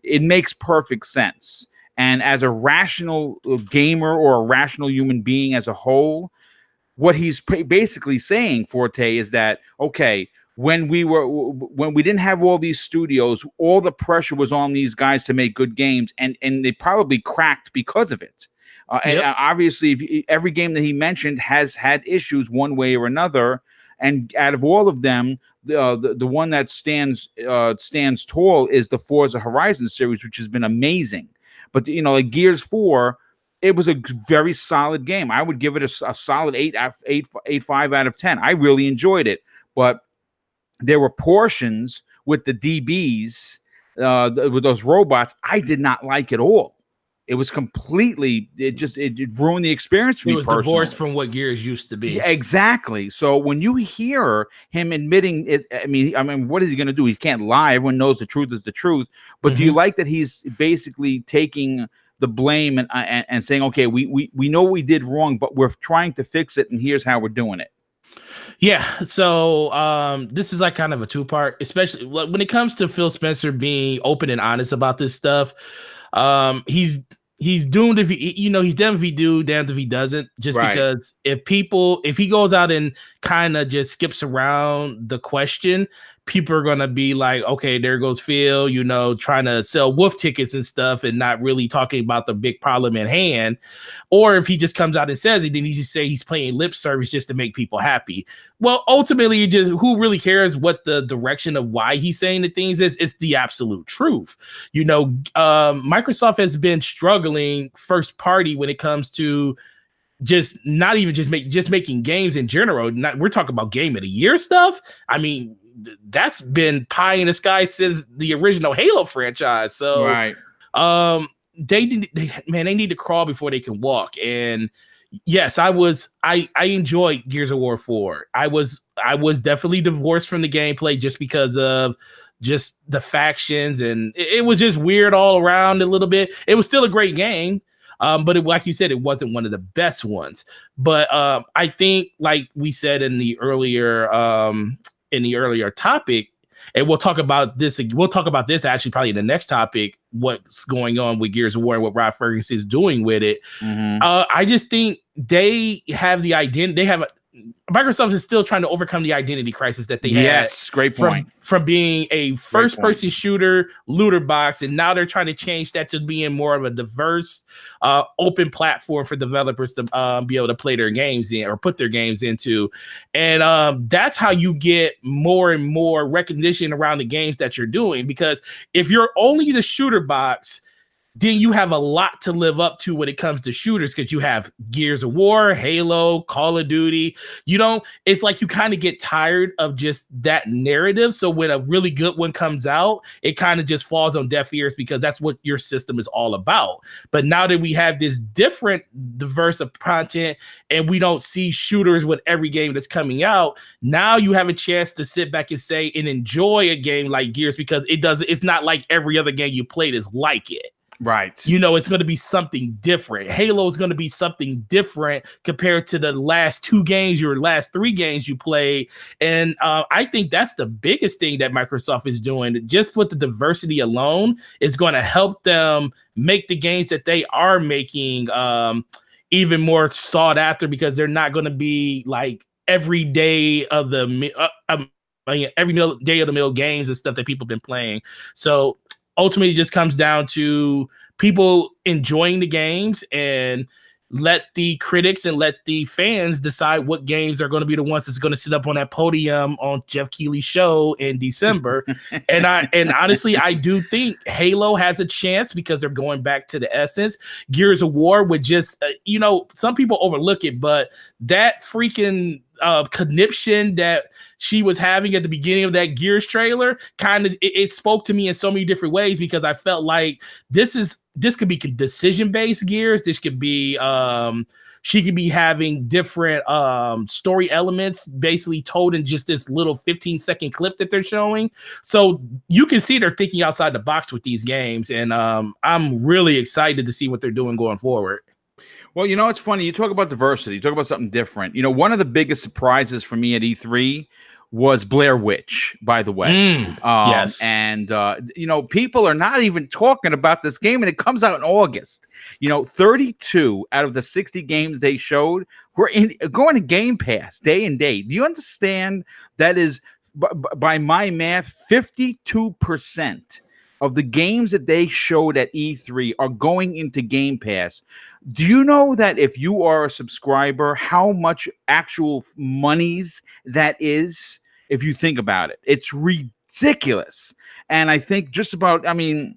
it makes perfect sense. And as a rational gamer or a rational human being as a whole, what he's basically saying, Forte, is that, okay, when we didn't have all these studios, all the pressure was on these guys to make good games, and they probably cracked because of it. And obviously, every game that he mentioned has had issues one way or another. And out of all of them, the one that stands tall is the Forza Horizon series, which has been amazing. But like Gears 4, it was a very solid game. I would give it a solid 8.5 out of 10. I really enjoyed it, but there were portions with the DBs, with those robots, I did not like at all. It was completely, it ruined the experience for me. It was divorced from what Gears used to be. Yeah, exactly. So when you hear him admitting it, I mean, what is he going to do? He can't lie. Everyone knows the truth is the truth. But do you like that he's basically taking the blame and saying, okay, we know we did wrong, but we're trying to fix it, and here's how we're doing it? Yeah, so this is like kind of a two-part, especially when it comes to Phil Spencer being open and honest about this stuff. He's doomed if he's damned if he do, damned if he doesn't. Just because if he goes out and kind of just skips around the question, people are gonna be like, okay, there goes Phil, trying to sell wolf tickets and stuff and not really talking about the big problem at hand. Or if he just comes out and says it, then he just say he's playing lip service just to make people happy. Well, ultimately, who really cares what the direction of why he's saying the things is? It's the absolute truth. Microsoft has been struggling first party when it comes to just not even just making games in general. We're talking about game of the year stuff. I mean, that's been pie in the sky since the original Halo franchise. So they need to crawl before they can walk. And yes, I enjoyed Gears of War 4. I was definitely divorced from the gameplay just because of just the factions, and it was just weird all around a little bit. It was still a great game. But like you said, it wasn't one of the best ones. But I think, like we said in the earlier topic, and we'll talk about this. We'll talk about this actually probably in the next topic. What's going on with Gears of War and what Rod Ferguson is doing with it? I just think they have the identity. Microsoft is still trying to overcome the identity crisis that they had. Yes, great point. From being a first-person shooter looter box, and now they're trying to change that to being more of a diverse, open platform for developers to be able to play their games in or put their games into. And that's how you get more and more recognition around the games that you're doing. Because if you're only the shooter box, then you have a lot to live up to when it comes to shooters, because you have Gears of War, Halo, Call of Duty. It's like you kind of get tired of just that narrative. So when a really good one comes out, it kind of just falls on deaf ears because that's what your system is all about. But now that we have this different diverse of content and we don't see shooters with every game that's coming out, now you have a chance to sit back and say and enjoy a game like Gears, because it's not like every other game you played is like it. Right. It's going to be something different. Halo is going to be something different compared to the last 2 games, your last 3 games you played. And I think that's the biggest thing that Microsoft is doing. Just with the diversity alone, is going to help them make the games that they are making even more sought after, because they're not going to be like every day of the mill games and stuff that people have been playing. So ultimately, it just comes down to people enjoying the games, and let the critics and let the fans decide what games are going to be the ones that's going to sit up on that podium on Jeff Keighley's show in December. and honestly, I do think Halo has a chance because they're going back to the essence. Gears of War would just, some people overlook it, but that freaking conniption that she was having at the beginning of that Gears trailer, kind of it spoke to me in so many different ways, because I felt like this could be decision-based Gears. This could be she could be having different story elements basically told in just this little 15-second clip that they're showing. So you can see they're thinking outside the box with these games, and I'm really excited to see what they're doing going forward. Well, you know, it's funny. You talk about diversity. You talk about something different. You know, one of the biggest surprises for me at E3 was Blair Witch, by the way. Yes. And, you know, people are not even talking about this game, and it comes out in August. You know, 32 out of the 60 games they showed were going to Game Pass day and date. Do you understand that is, by my math, 52% of the games that they showed at E3 are going into Game Pass? Do you know that if you are a subscriber, how much actual monies that is? If you think about it, it's ridiculous. And I think just about, I mean,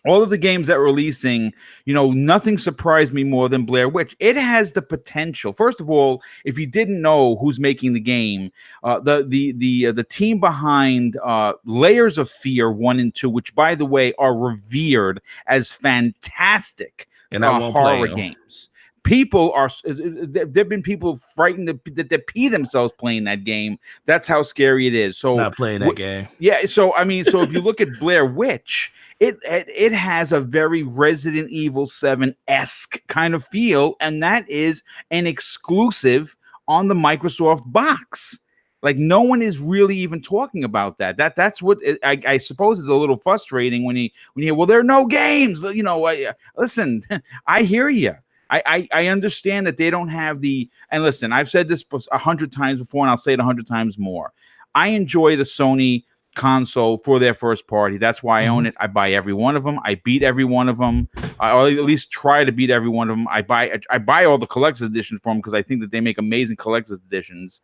all of the games that were releasing, you know, nothing surprised me more than Blair Witch. It has the potential. First of all, if you didn't know who's making the game, the team behind Layers of Fear 1 and 2, which, by the way, are revered as fantastic horror games. People are, there've been people frightened that they pee themselves playing that game. That's how scary it is. So not playing that game. Yeah. So, I mean, so if you look at Blair Witch, it has a very Resident Evil 7-esque kind of feel, and that is an exclusive on the Microsoft box. Like, no one is really even talking about that. That's what I suppose is a little frustrating when you hear, well, there are no games. You know, listen, I hear you. I understand that they don't have and listen, I've said this 100 times before, and I'll say it 100 times more. I enjoy the Sony console for their first party. That's why I own it. I buy every one of them. I beat every one of them. Or at least try to beat every one of them. I buy all the collector's editions for them because I think that they make amazing collector's editions.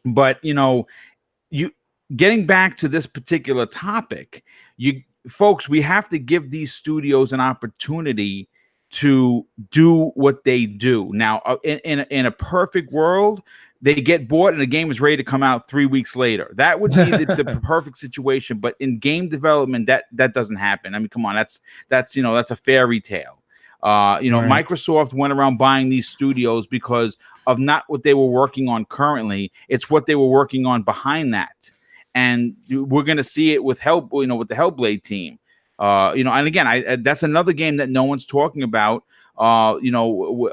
But you know, getting back to this particular topic, folks, we have to give these studios an opportunity to do what they do. Now, in a perfect world, they get bought and the game is ready to come out 3 weeks later. That would be the perfect situation. But in game development, that doesn't happen. I mean, come on, that's you know, that's a fairy tale. You know, right. Microsoft went around buying these studios because of not what they were working on currently. It's what they were working on behind that. And we're going to see it with with the Hellblade team. You know, and again, that's another game that no one's talking about. You know,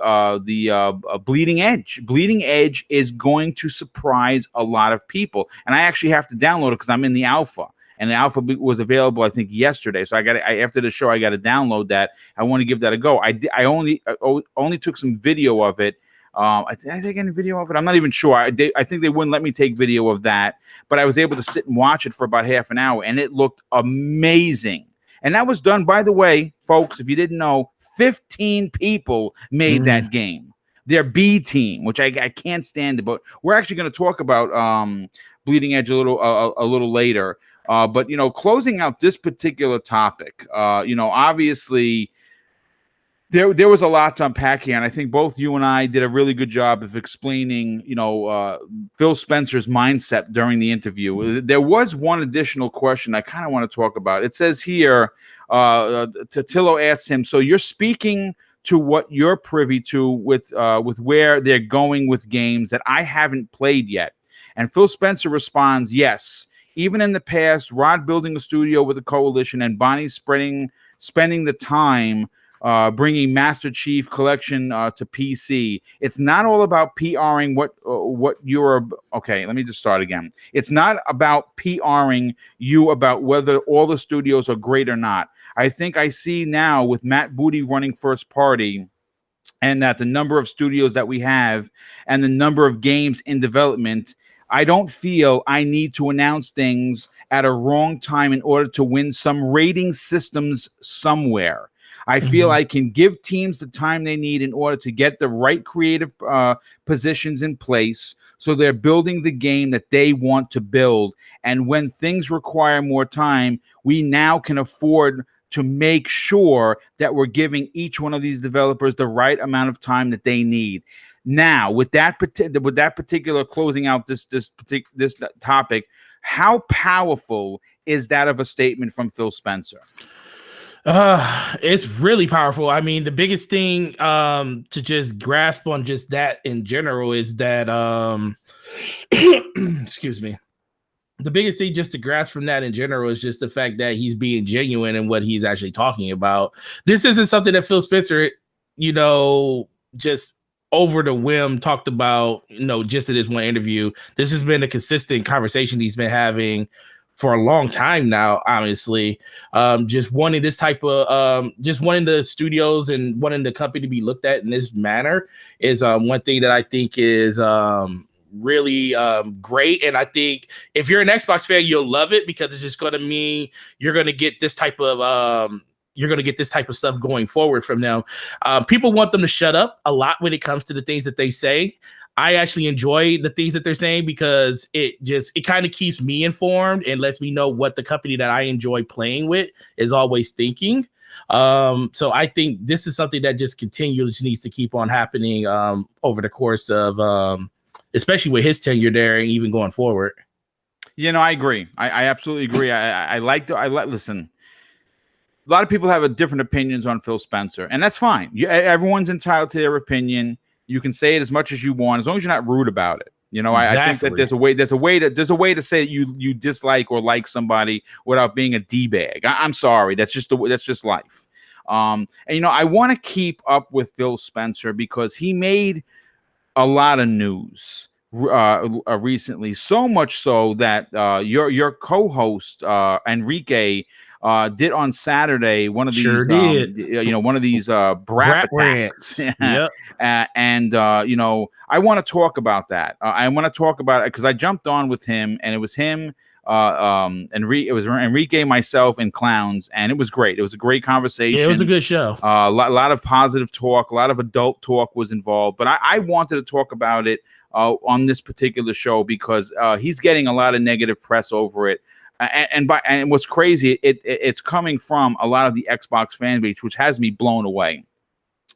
Bleeding Edge. Bleeding Edge is going to surprise a lot of people. And I actually have to download it because I'm in the alpha. And the alpha was available, I think, yesterday. So after the show, I got to download that. I want to give that a go. I only took some video of it. Did I take any video of it? I'm not even sure. I think they wouldn't let me take video of that. But I was able to sit and watch it for about half an hour, and it looked amazing. And that was done, by the way, folks, if you didn't know, 15 people made that game. Their B team, which I can't stand it. But we're actually going to talk about Bleeding Edge a little later. But, you know, closing out this particular topic, you know, obviously there was a lot to unpack here. And I think both you and I did a really good job of explaining, you know, Phil Spencer's mindset during the interview. There was one additional question I kind of want to talk about. It says here, Totillo asked him, so you're speaking to what you're privy to with where they're going with games that I haven't played yet. And Phil Spencer responds, yes. Even in the past, Rod building a studio with a coalition and Bonnie spending the time bringing Master Chief Collection to PC. It's not all about PRing what you're. Okay, let me just start again. It's not about PRing you about whether all the studios are great or not. I think I see now with Matt Booty running first party, and that the number of studios that we have and the number of games in development, I don't feel I need to announce things at a wrong time in order to win some rating systems somewhere. I feel I can give teams the time they need in order to get the right creative positions in place so they're building the game that they want to build. And when things require more time, we now can afford to make sure that we're giving each one of these developers the right amount of time that they need. Now, with that particular closing out this topic, how powerful is that of a statement from Phil Spencer? It's really powerful. I mean, the biggest thing to just grasp on just that in general is that excuse me. The biggest thing just to grasp from that in general is just the fact that he's being genuine in what he's actually talking about. This isn't something that Phil Spencer, just over the whim talked about, just in this one interview. This has been a consistent conversation he's been having for a long time now, honestly. Just wanting this type of, just wanting the studios and wanting the company to be looked at in this manner is one thing that I think is really great. And I think if you're an Xbox fan, you'll love it because it's just going to mean you're going to get this type of stuff going forward from them. People want them to shut up a lot when it comes to the things that they say. I actually enjoy the things that they're saying because it kind of keeps me informed and lets me know what the company that I enjoy playing with is always thinking. So I think this is something that just continuously needs to keep on happening over the course of especially with his tenure there and even going forward. I agree. I absolutely agree. Listen, a lot of people have different opinions on Phil Spencer, and that's fine. Everyone's entitled to their opinion. You can say it as much as you want, as long as you're not rude about it. Exactly. I think that there's a way to say you dislike or like somebody without being a D-bag. I'm sorry. That's just life. And I want to keep up with Phil Spencer because he made a lot of news recently, so much so that your co-host Enrique did on Saturday one of these brat attacks. Yep. And I want to talk about that. I want to talk about it because I jumped on with him, and it was him, it was Enrique, myself, and Clowns, and it was great. It was a great conversation. Yeah, it was a good show. A lot of positive talk, a lot of adult talk was involved, but I wanted to talk about it on this particular show because he's getting a lot of negative press over it. And what's crazy, it's coming from a lot of the Xbox fan base, which has me blown away.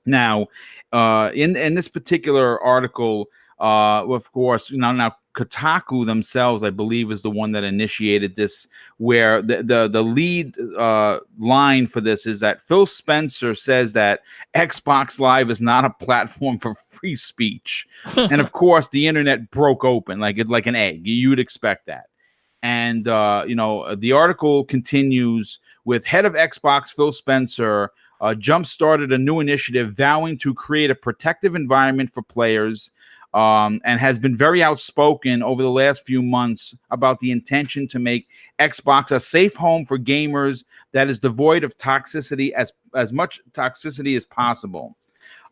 Now, in this particular article, of course, now Kotaku themselves, I believe, is the one that initiated this, where the lead line for this is that Phil Spencer says that Xbox Live is not a platform for free speech. And of course, the internet broke open like an egg. You would expect that. And, the article continues with head of Xbox, Phil Spencer, jump-started a new initiative vowing to create a protective environment for players and has been very outspoken over the last few months about the intention to make Xbox a safe home for gamers that is devoid of toxicity, as much toxicity as possible.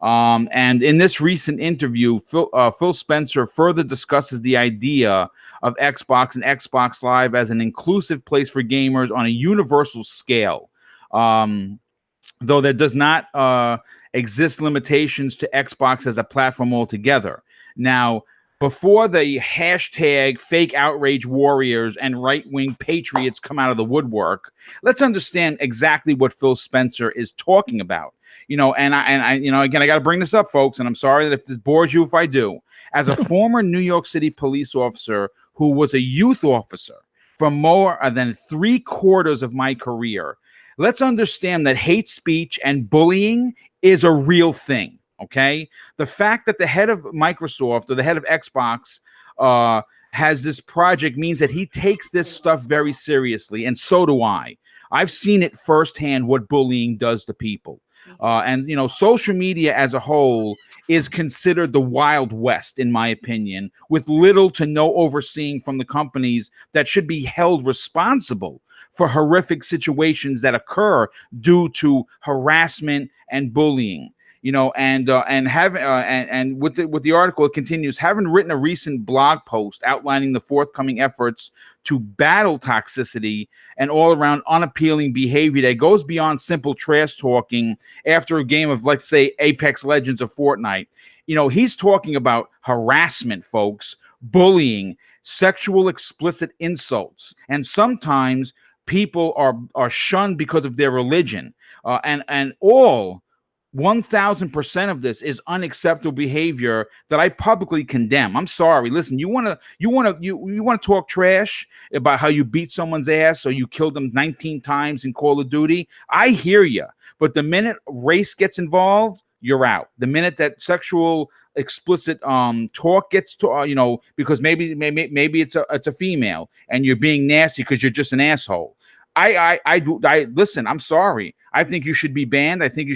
And in this recent interview, Phil Spencer further discusses the idea of Xbox and Xbox Live as an inclusive place for gamers on a universal scale, though there does not exist limitations to Xbox as a platform altogether. Now, before the hashtag fake outrage warriors and right-wing patriots come out of the woodwork, let's understand exactly what Phil Spencer is talking about. And I again, I got to bring this up, folks, and I'm sorry that if this bores you if I do. As a former New York City police officer who was a youth officer for more than 3/4 of my career, let's understand that hate speech and bullying is a real thing, okay? The fact that the head of Microsoft or the head of Xbox has this project means that he takes this stuff very seriously, and so do I. I've seen it firsthand what bullying does to people. And social media as a whole is considered the Wild West, in my opinion, with little to no overseeing from the companies that should be held responsible for horrific situations that occur due to harassment and bullying. And with the article, it continues, having written a recent blog post outlining the forthcoming efforts to battle toxicity and all around unappealing behavior that goes beyond simple trash talking after a game of, let's say, Apex Legends or Fortnite. He's talking about harassment, folks, bullying, sexual explicit insults, and sometimes people are shunned because of their religion, and all 1000% of this is unacceptable behavior that I publicly condemn. I'm sorry. Listen, you want to talk trash about how you beat someone's ass or you killed them 19 times in Call of Duty. I hear you. But the minute race gets involved, you're out. The minute that sexual explicit talk gets to because maybe it's a female and you're being nasty because you're just an asshole. I listen. I'm sorry. I think you should be banned. I think you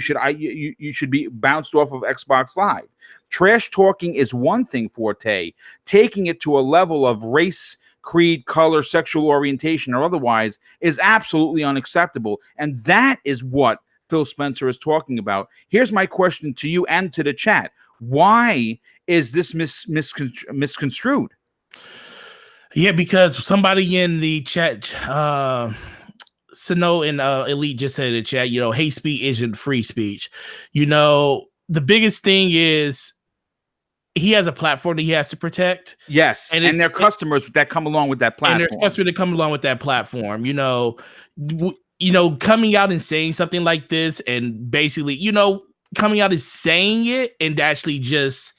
should be bounced off of Xbox Live. Trash talking is one thing, Forte. Taking it to a level of race, creed, color, sexual orientation, or otherwise is absolutely unacceptable. And that is what Phil Spencer is talking about. Here's my question to you and to the chat. Why is this misconstrued? Yeah, because somebody in the chat, Sano and Elite just said in the chat, hate speech isn't free speech. The biggest thing is he has a platform that he has to protect. Yes, and their customers that come along with that platform. And there's customers that come along with that platform. Coming out and saying something like this and basically, coming out and saying it and actually just,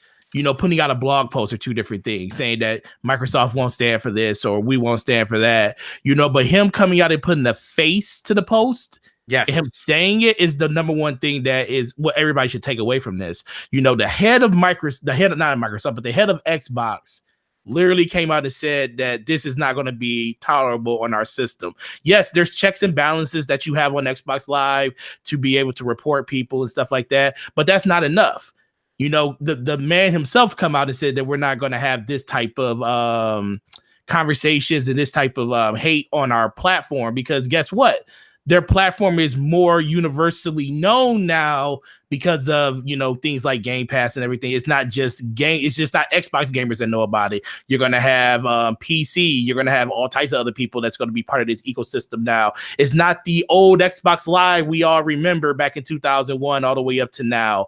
putting out a blog post are two different things, saying that Microsoft won't stand for this or we won't stand for that, but him coming out and putting a face to the post, yes, him saying it is the number one thing that is what everybody should take away from this. The head of Microsoft, but the head of Xbox literally came out and said that this is not going to be tolerable on our system. Yes, there's checks and balances that you have on Xbox Live to be able to report people and stuff like that, but that's not enough. The man himself come out and said that we're not going to have this type of conversations and this type of hate on our platform, because guess what? Their platform is more universally known now because of, things like Game Pass and everything. It's not just it's just not Xbox gamers that know about it. You're going to have PC. You're going to have all types of other people that's going to be part of this ecosystem now. It's not the old Xbox Live we all remember back in 2001 all the way up to now.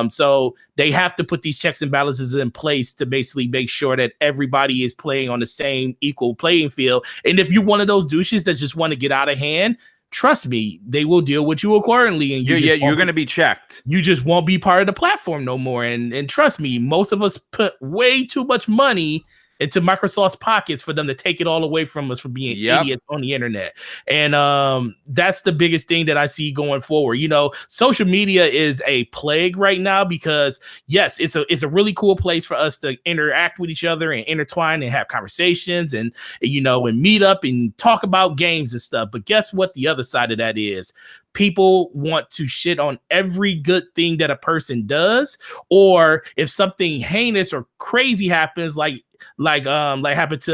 So they have to put these checks and balances in place to basically make sure that everybody is playing on the same equal playing field. And if you're one of those douches that just want to get out of hand, trust me, they will deal with you accordingly. And you're going to be checked. You just won't be part of the platform no more. And trust me, most of us put way too much money into Microsoft's pockets for them to take it all away from us for being idiots on the internet. And that's the biggest thing that I see going forward. Social media is a plague right now because yes, it's a really cool place for us to interact with each other and intertwine and have conversations and meet up and talk about games and stuff. But guess what? The other side of that is people want to shit on every good thing that a person does, or if something heinous or crazy happens, like happened to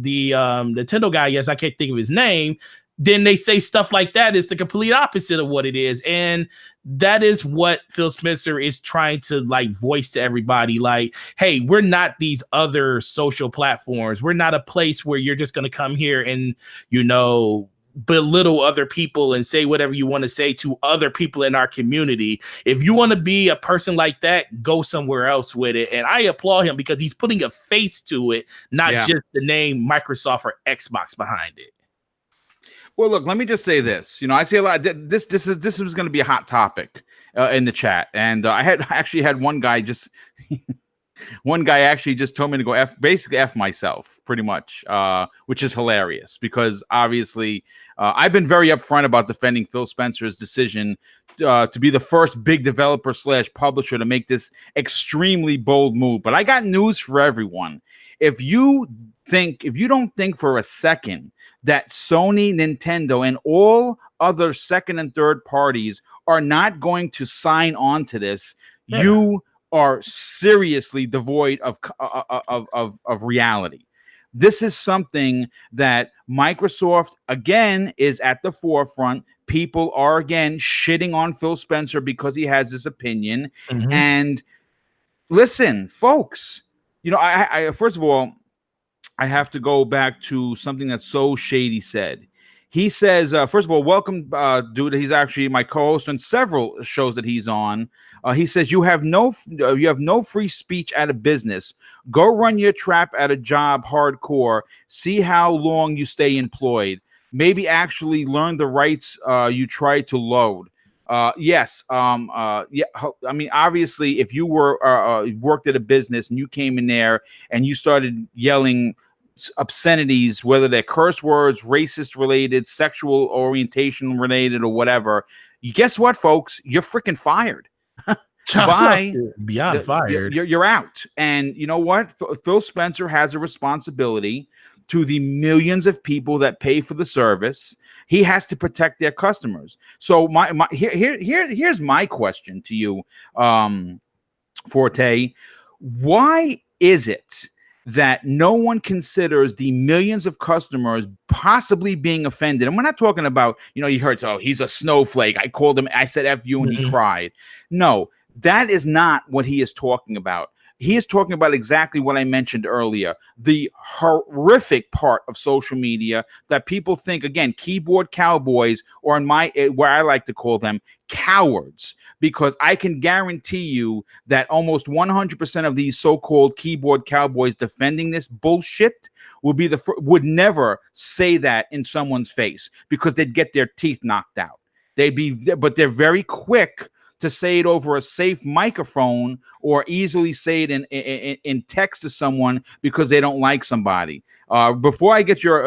the Nintendo guy. Yes, I can't think of his name. Then they say stuff like that is the complete opposite of what it is, and that is what Phil Spencer is trying to voice to everybody. Like, hey, we're not these other social platforms. We're not a place where you're just going to come here and belittle other people and say whatever you want to say to other people in our community. If you want to be a person like that, go somewhere else with it. And I applaud him because he's putting a face to it, not just the name Microsoft or Xbox behind it. Well, look, let me just say this. I say a lot. This was going to be a hot topic in the chat, and I actually had one guy just one guy actually just told me to go basically F myself, pretty much, which is hilarious because obviously I've been very upfront about defending Phil Spencer's decision to be the first big developer / publisher to make this extremely bold move. But I got news for everyone. If you don't think for a second that Sony, Nintendo, and all other second and third parties are not going to sign on to this, you are seriously devoid of reality. This is something that Microsoft, again, is at the forefront. People are, again, shitting on Phil Spencer because he has this opinion. Mm-hmm. And listen, folks, I first of all, I have to go back to something that So Shady said. He says, first of all, welcome, dude. He's actually my co-host on several shows that he's on. He says, you have no free speech at a business. Go run your trap at a job hardcore. See how long you stay employed. Maybe actually learn the rights you try to load. Yes. Yeah. I mean, obviously, if you were worked at a business and you came in there and you started yelling obscenities, whether they're curse words, racist related, sexual orientation related, or whatever, you guess what, folks? You're freaking fired. Bye. Beyond fired. You're out. And you know what? Phil Spencer has a responsibility to the millions of people that pay for the service. He has to protect their customers. So here's my question to you, Forte. Why is it that no one considers the millions of customers possibly being offended? And we're not talking about, you heard, oh, he's a snowflake. I called him, I said F you, and he cried. No, that is not what he is talking about. He is talking about exactly what I mentioned earlier, the horrific part of social media that people think, again, keyboard cowboys, or in where I like to call them, cowards, because I can guarantee you that almost 100% of these so-called keyboard cowboys defending this bullshit would never say that in someone's face, because they'd get their teeth knocked out. But they're very quick to say it over a safe microphone, or easily say it in text to someone because they don't like somebody. Before I get your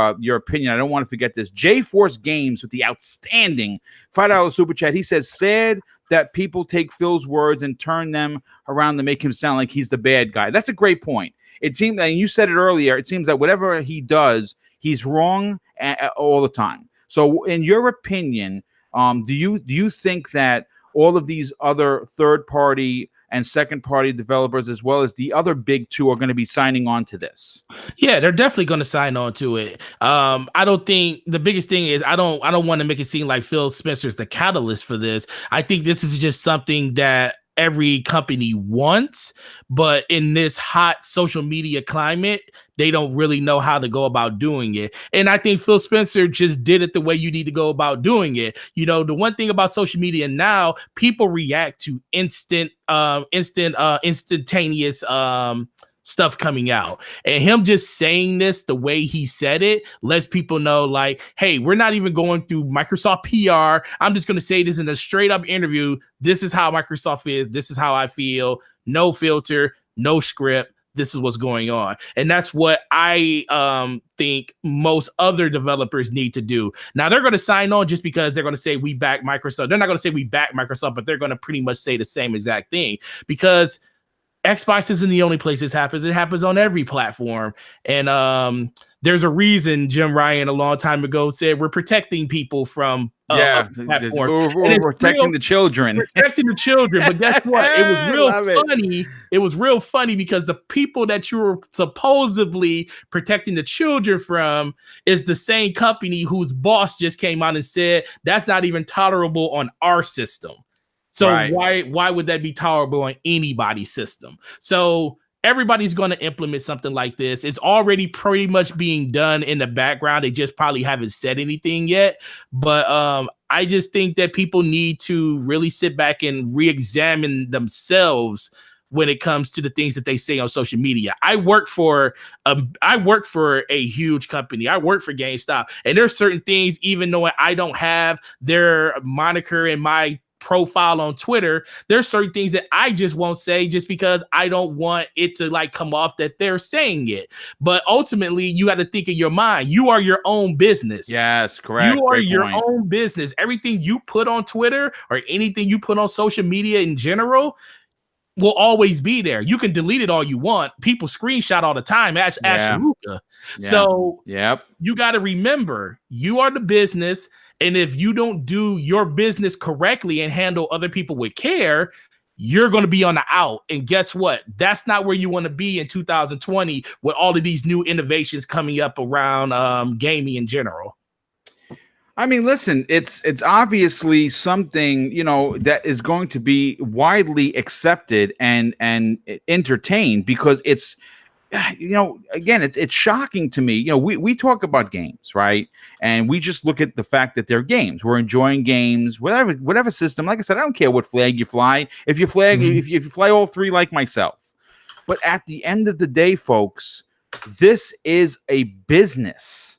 opinion, I don't want to forget this. J-Force Games with the outstanding $5 super chat. He says, sad that people take Phil's words and turn them around to make him sound like he's the bad guy. That's a great point. It seems, and you said it earlier, it seems that whatever he does, he's wrong all the time. So in your opinion, do you think that all of these other third-party and second-party developers, as well as the other big two, are going to be signing on to this? Yeah, they're definitely going to sign on to it. I don't think the biggest thing is I don't want to make it seem like Phil Spencer is the catalyst for this. I think this is just something that every company wants, but in this hot social media climate, they don't really know how to go about doing it. And I think Phil Spencer just did it the way you need to go about doing it. The one thing about social media now, people react to instantaneous stuff coming out, and him just saying this the way he said it lets people know, like, hey, we're not even going through Microsoft PR. I'm just going to say this in a straight up interview. This is how Microsoft is. This is how I feel. No filter, no script. This is what's going on. And that's what I think most other developers need to do. Now, they're going to sign on just because they're going to say we back Microsoft. They're not going to say we back Microsoft, but they're going to pretty much say the same exact thing, because Xbox isn't the only place this happens. It happens on every platform. And there's a reason Jim Ryan a long time ago said we're protecting people from platform. We're protecting the children. Protecting the children. But guess what? It was real funny. It was real funny because the people that you were supposedly protecting the children from is the same company whose boss just came out and said that's not even tolerable on our system. So why would that be tolerable on anybody's system? So everybody's going to implement something like this. It's already pretty much being done in the background. They just probably haven't said anything yet. But I just think that people need to really sit back and re-examine themselves when it comes to the things that they say on social media. I work for a huge company. I work for GameStop, and there's certain things, even though I don't have their moniker in my profile on Twitter, there's certain things that I just won't say just because I don't want it to like come off that they're saying it. But ultimately, you got to think in your mind. You are your own business. Yes, correct. You are your own business. Everything you put on Twitter or anything you put on social media in general will always be there. You can delete it all you want. People screenshot all the time. Ask Luca. So you got to remember, you are the business. And if you don't do your business correctly and handle other people with care, you're going to be on the out. And guess what? That's not where you want to be in 2020 with all of these new innovations coming up around gaming in general. I mean, listen, it's obviously something, that is going to be widely accepted and entertained, because it's, again, it's shocking to me. We talk about games, right? And we just look at the fact that they're games. We're enjoying games, whatever system. Like I said, I don't care what flag you fly. If you if you fly all three like myself. But at the end of the day, folks, this is a business,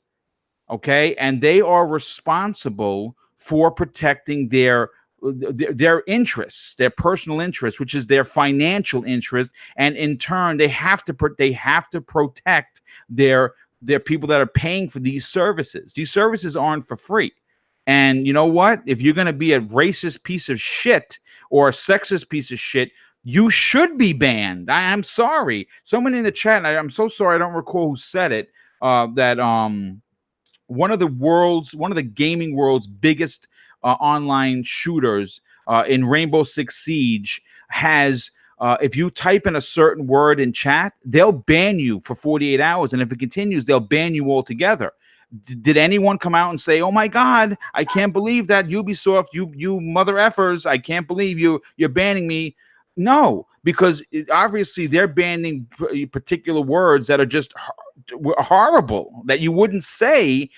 okay? And they are responsible for protecting their their interests, their personal interests, which is their financial interest, and in turn they have to protect their people that are paying for these services. These services aren't for free. And you know what? If you're going to be a racist piece of shit or a sexist piece of shit, you should be banned. I'm sorry. Someone in the chat, and I'm so sorry, I don't recall who said it, that one of the gaming world's biggest online shooters in Rainbow Six Siege has, if you type in a certain word in chat, they'll ban you for 48 hours. And if it continues, they'll ban you altogether. Did anyone come out and say, "Oh my God, I can't believe that Ubisoft, you mother effers, I can't believe you're banning me"? No, because obviously they're banning particular words that are just horrible, that you wouldn't say.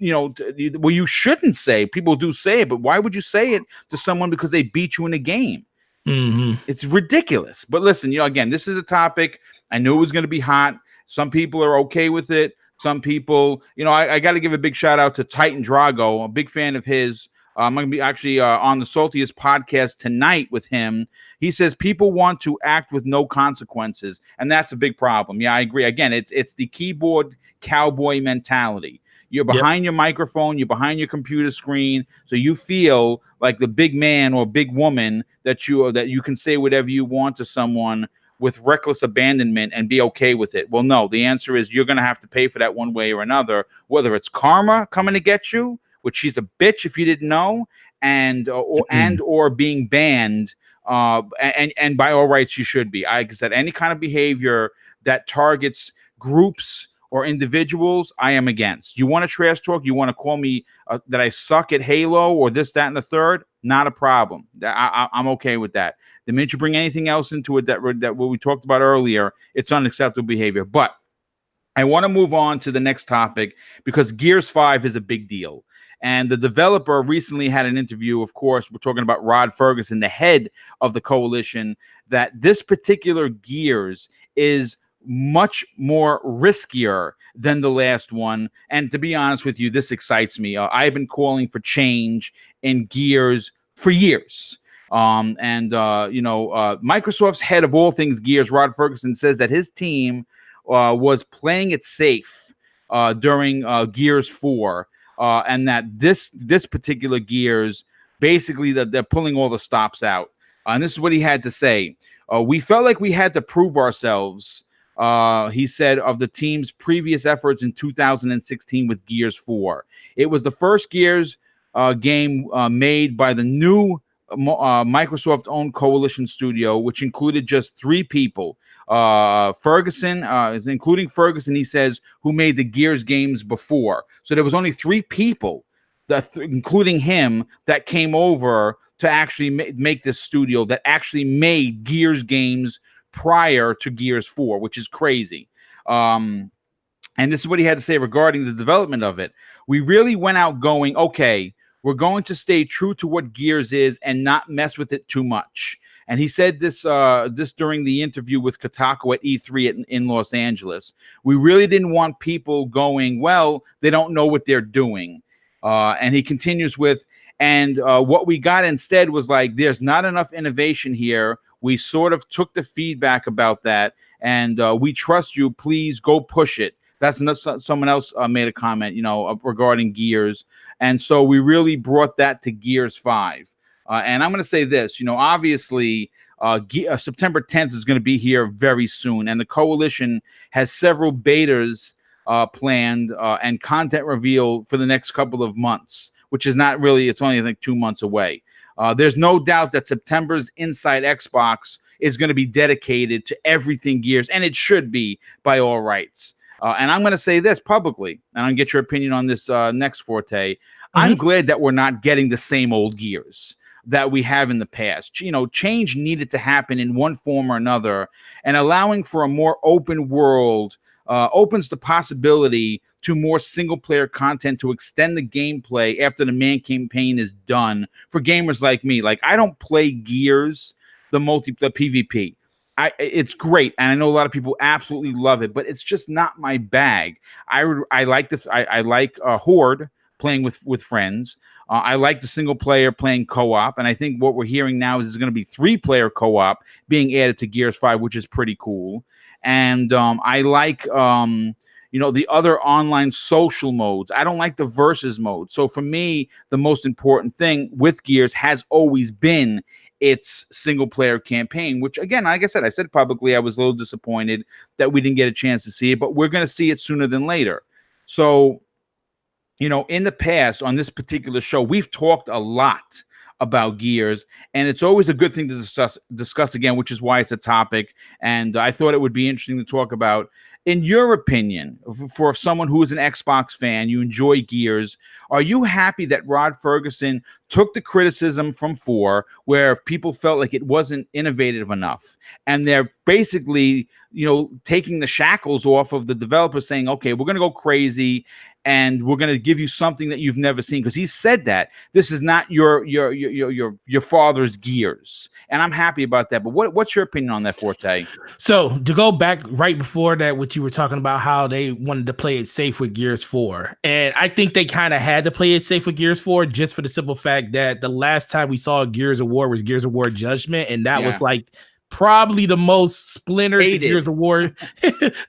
Well, you shouldn't say. People do say it, but why would you say it to someone because they beat you in a game? Mm-hmm. It's ridiculous. But listen, again, this is a topic. I knew it was going to be hot. Some people are okay with it. Some people, I got to give a big shout out to Titan Drago. I'm a big fan of his. I'm going to be actually on the Saltiest podcast tonight with him. He says people want to act with no consequences, and that's a big problem. Yeah, I agree. Again, it's the keyboard cowboy mentality. You're behind your microphone, you're behind your computer screen, so you feel like the big man or big woman that you can say whatever you want to someone with reckless abandonment and be okay with it. Well, no, the answer is you're going to have to pay for that one way or another, whether it's karma coming to get you, which she's a bitch if you didn't know, and or being banned. And by all rights, you should be. I said any kind of behavior that targets groups or individuals, I am against. You want to trash talk? You want to call me that I suck at Halo or this, that, and the third? Not a problem. I'm okay with that. The minute you bring anything else into it that what we talked about earlier, it's unacceptable behavior. But I want to move on to the next topic because Gears 5 is a big deal. And the developer recently had an interview. Of course, we're talking about Rod Ferguson, the head of the coalition, that this particular Gears is much more riskier than the last one. And to be honest with you, this excites me. I've been calling for change in Gears for years. Microsoft's head of all things Gears, Rod Ferguson, says that his team was playing it safe during Gears 4, and that this particular Gears, basically, that they're pulling all the stops out. And this is what he had to say. We felt like we had to prove ourselves, he said, of the team's previous efforts in 2016 with Gears 4. It was the first Gears game made by the new Microsoft-owned Coalition studio, which included just 3 people. Ferguson, including Ferguson, he says, who made the Gears games before. So there was only 3 people, including him, that came over to actually make this studio that actually made Gears games prior to Gears 4, which is crazy. And this is what he had to say regarding the development of it. We really went out going, okay, we're going to stay true to what Gears is and not mess with it too much. And he said this during the interview with Kotaku at E3 in Los Angeles. We really didn't want people going, well, they don't know what they're doing. And he continues with, and what we got instead was like, there's not enough innovation here. We sort of took the feedback about that, and we trust you. Please go push it. That's someone else made a comment, regarding Gears. And so we really brought that to Gears 5. And I'm going to say this, obviously, September 10th is going to be here very soon. And the Coalition has several betas planned and content reveal for the next couple of months, which is not really, it's only, I think, 2 months away. There's no doubt that September's Inside Xbox is going to be dedicated to everything Gears, and it should be by all rights. And I'm going to say this publicly, and I'll get your opinion on this next, Forte. I'm glad that we're not getting the same old Gears that we have in the past. Change needed to happen in one form or another, and allowing for a more open world opens the possibility to more single-player content to extend the gameplay after the main campaign is done for gamers like me. Like, I don't play Gears, the PvP. It's great, and I know a lot of people absolutely love it, but it's just not my bag. I like this. I like Horde, playing with friends. I like the single player playing co-op, and I think what we're hearing now is there's going to be 3-player co-op being added to Gears 5, which is pretty cool. And I like the other online social modes. I don't like the versus mode. So for me, the most important thing with Gears has always been its single player campaign, which again, like I said publicly, I was a little disappointed that we didn't get a chance to see it, but we're going to see it sooner than later. So, in the past on this particular show, we've talked a lot about Gears, and it's always a good thing to discuss again, which is why it's a topic. And I thought it would be interesting to talk about. In your opinion, for someone who is an Xbox fan, you enjoy Gears, are you happy that Rod Ferguson took the criticism from 4, where people felt like it wasn't innovative enough, and they're basically, taking the shackles off of the developers, saying, okay, we're going to go crazy and we're going to give you something that you've never seen? Because he said that this is not your father's Gears, and I'm happy about that. But what's your opinion on that, Forte? So to go back right before that, what you were talking about, how they wanted to play it safe with Gears 4, and I think they kind of had to play it safe with Gears 4 just for the simple fact that the last time we saw Gears of War was Gears of War Judgment, and that was like probably the most splintered the Gears of War,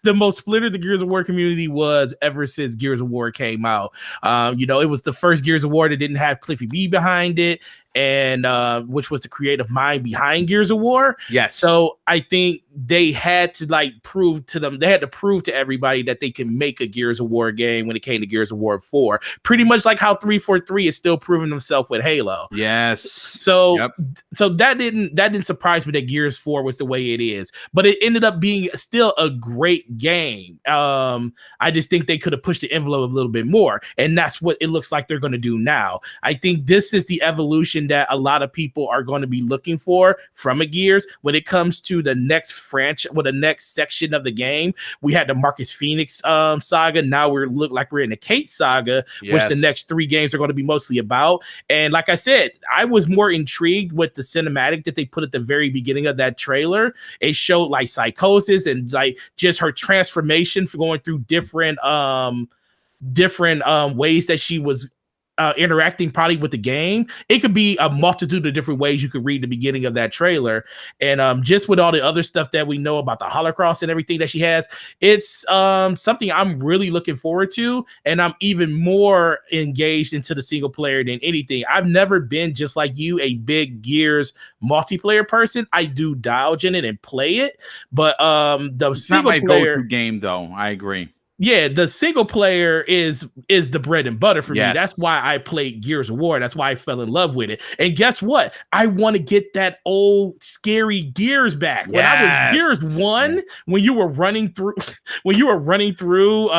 the most splintered the Gears of War community was ever since Gears of War came out. It was the first Gears of War that didn't have Cliffy B behind it, and which was the creative mind behind Gears of War. Yes. So I think they had to prove to everybody that they can make a Gears of War game when it came to Gears of War 4. Pretty much like how 343 is still proving himself with Halo. Yes. So that didn't surprise me that Gears 4 was the way it is, but it ended up being still a great game. I just think they could have pushed the envelope a little bit more, and that's what it looks like they're going to do now. I think this is the evolution that a lot of people are going to be looking for from a Gears when it comes to the next franchise, the next section of the game. We had the Marcus Phoenix saga. Now we look like we're in the Kate saga, which the next 3 games are going to be mostly about. And like I said, I was more intrigued with the cinematic that they put at the very beginning of that trailer. It showed psychosis and just her transformation for going through different ways that she was interacting probably with the game. It could be a multitude of different ways you could read the beginning of that trailer. And just with all the other stuff that we know about the Holocross and everything that she has, it's something I'm really looking forward to. And I'm even more engaged into the single player than anything. I've never been, just like you, a big Gears multiplayer person. I do indulge in it and play it, but it's single not my player go-to game though. I agree. Yeah, the single player is the bread and butter for me. That's why I played Gears of War. That's why I fell in love with it. And guess what? I want to get that old scary Gears back. When I was Gears 1, when you were running through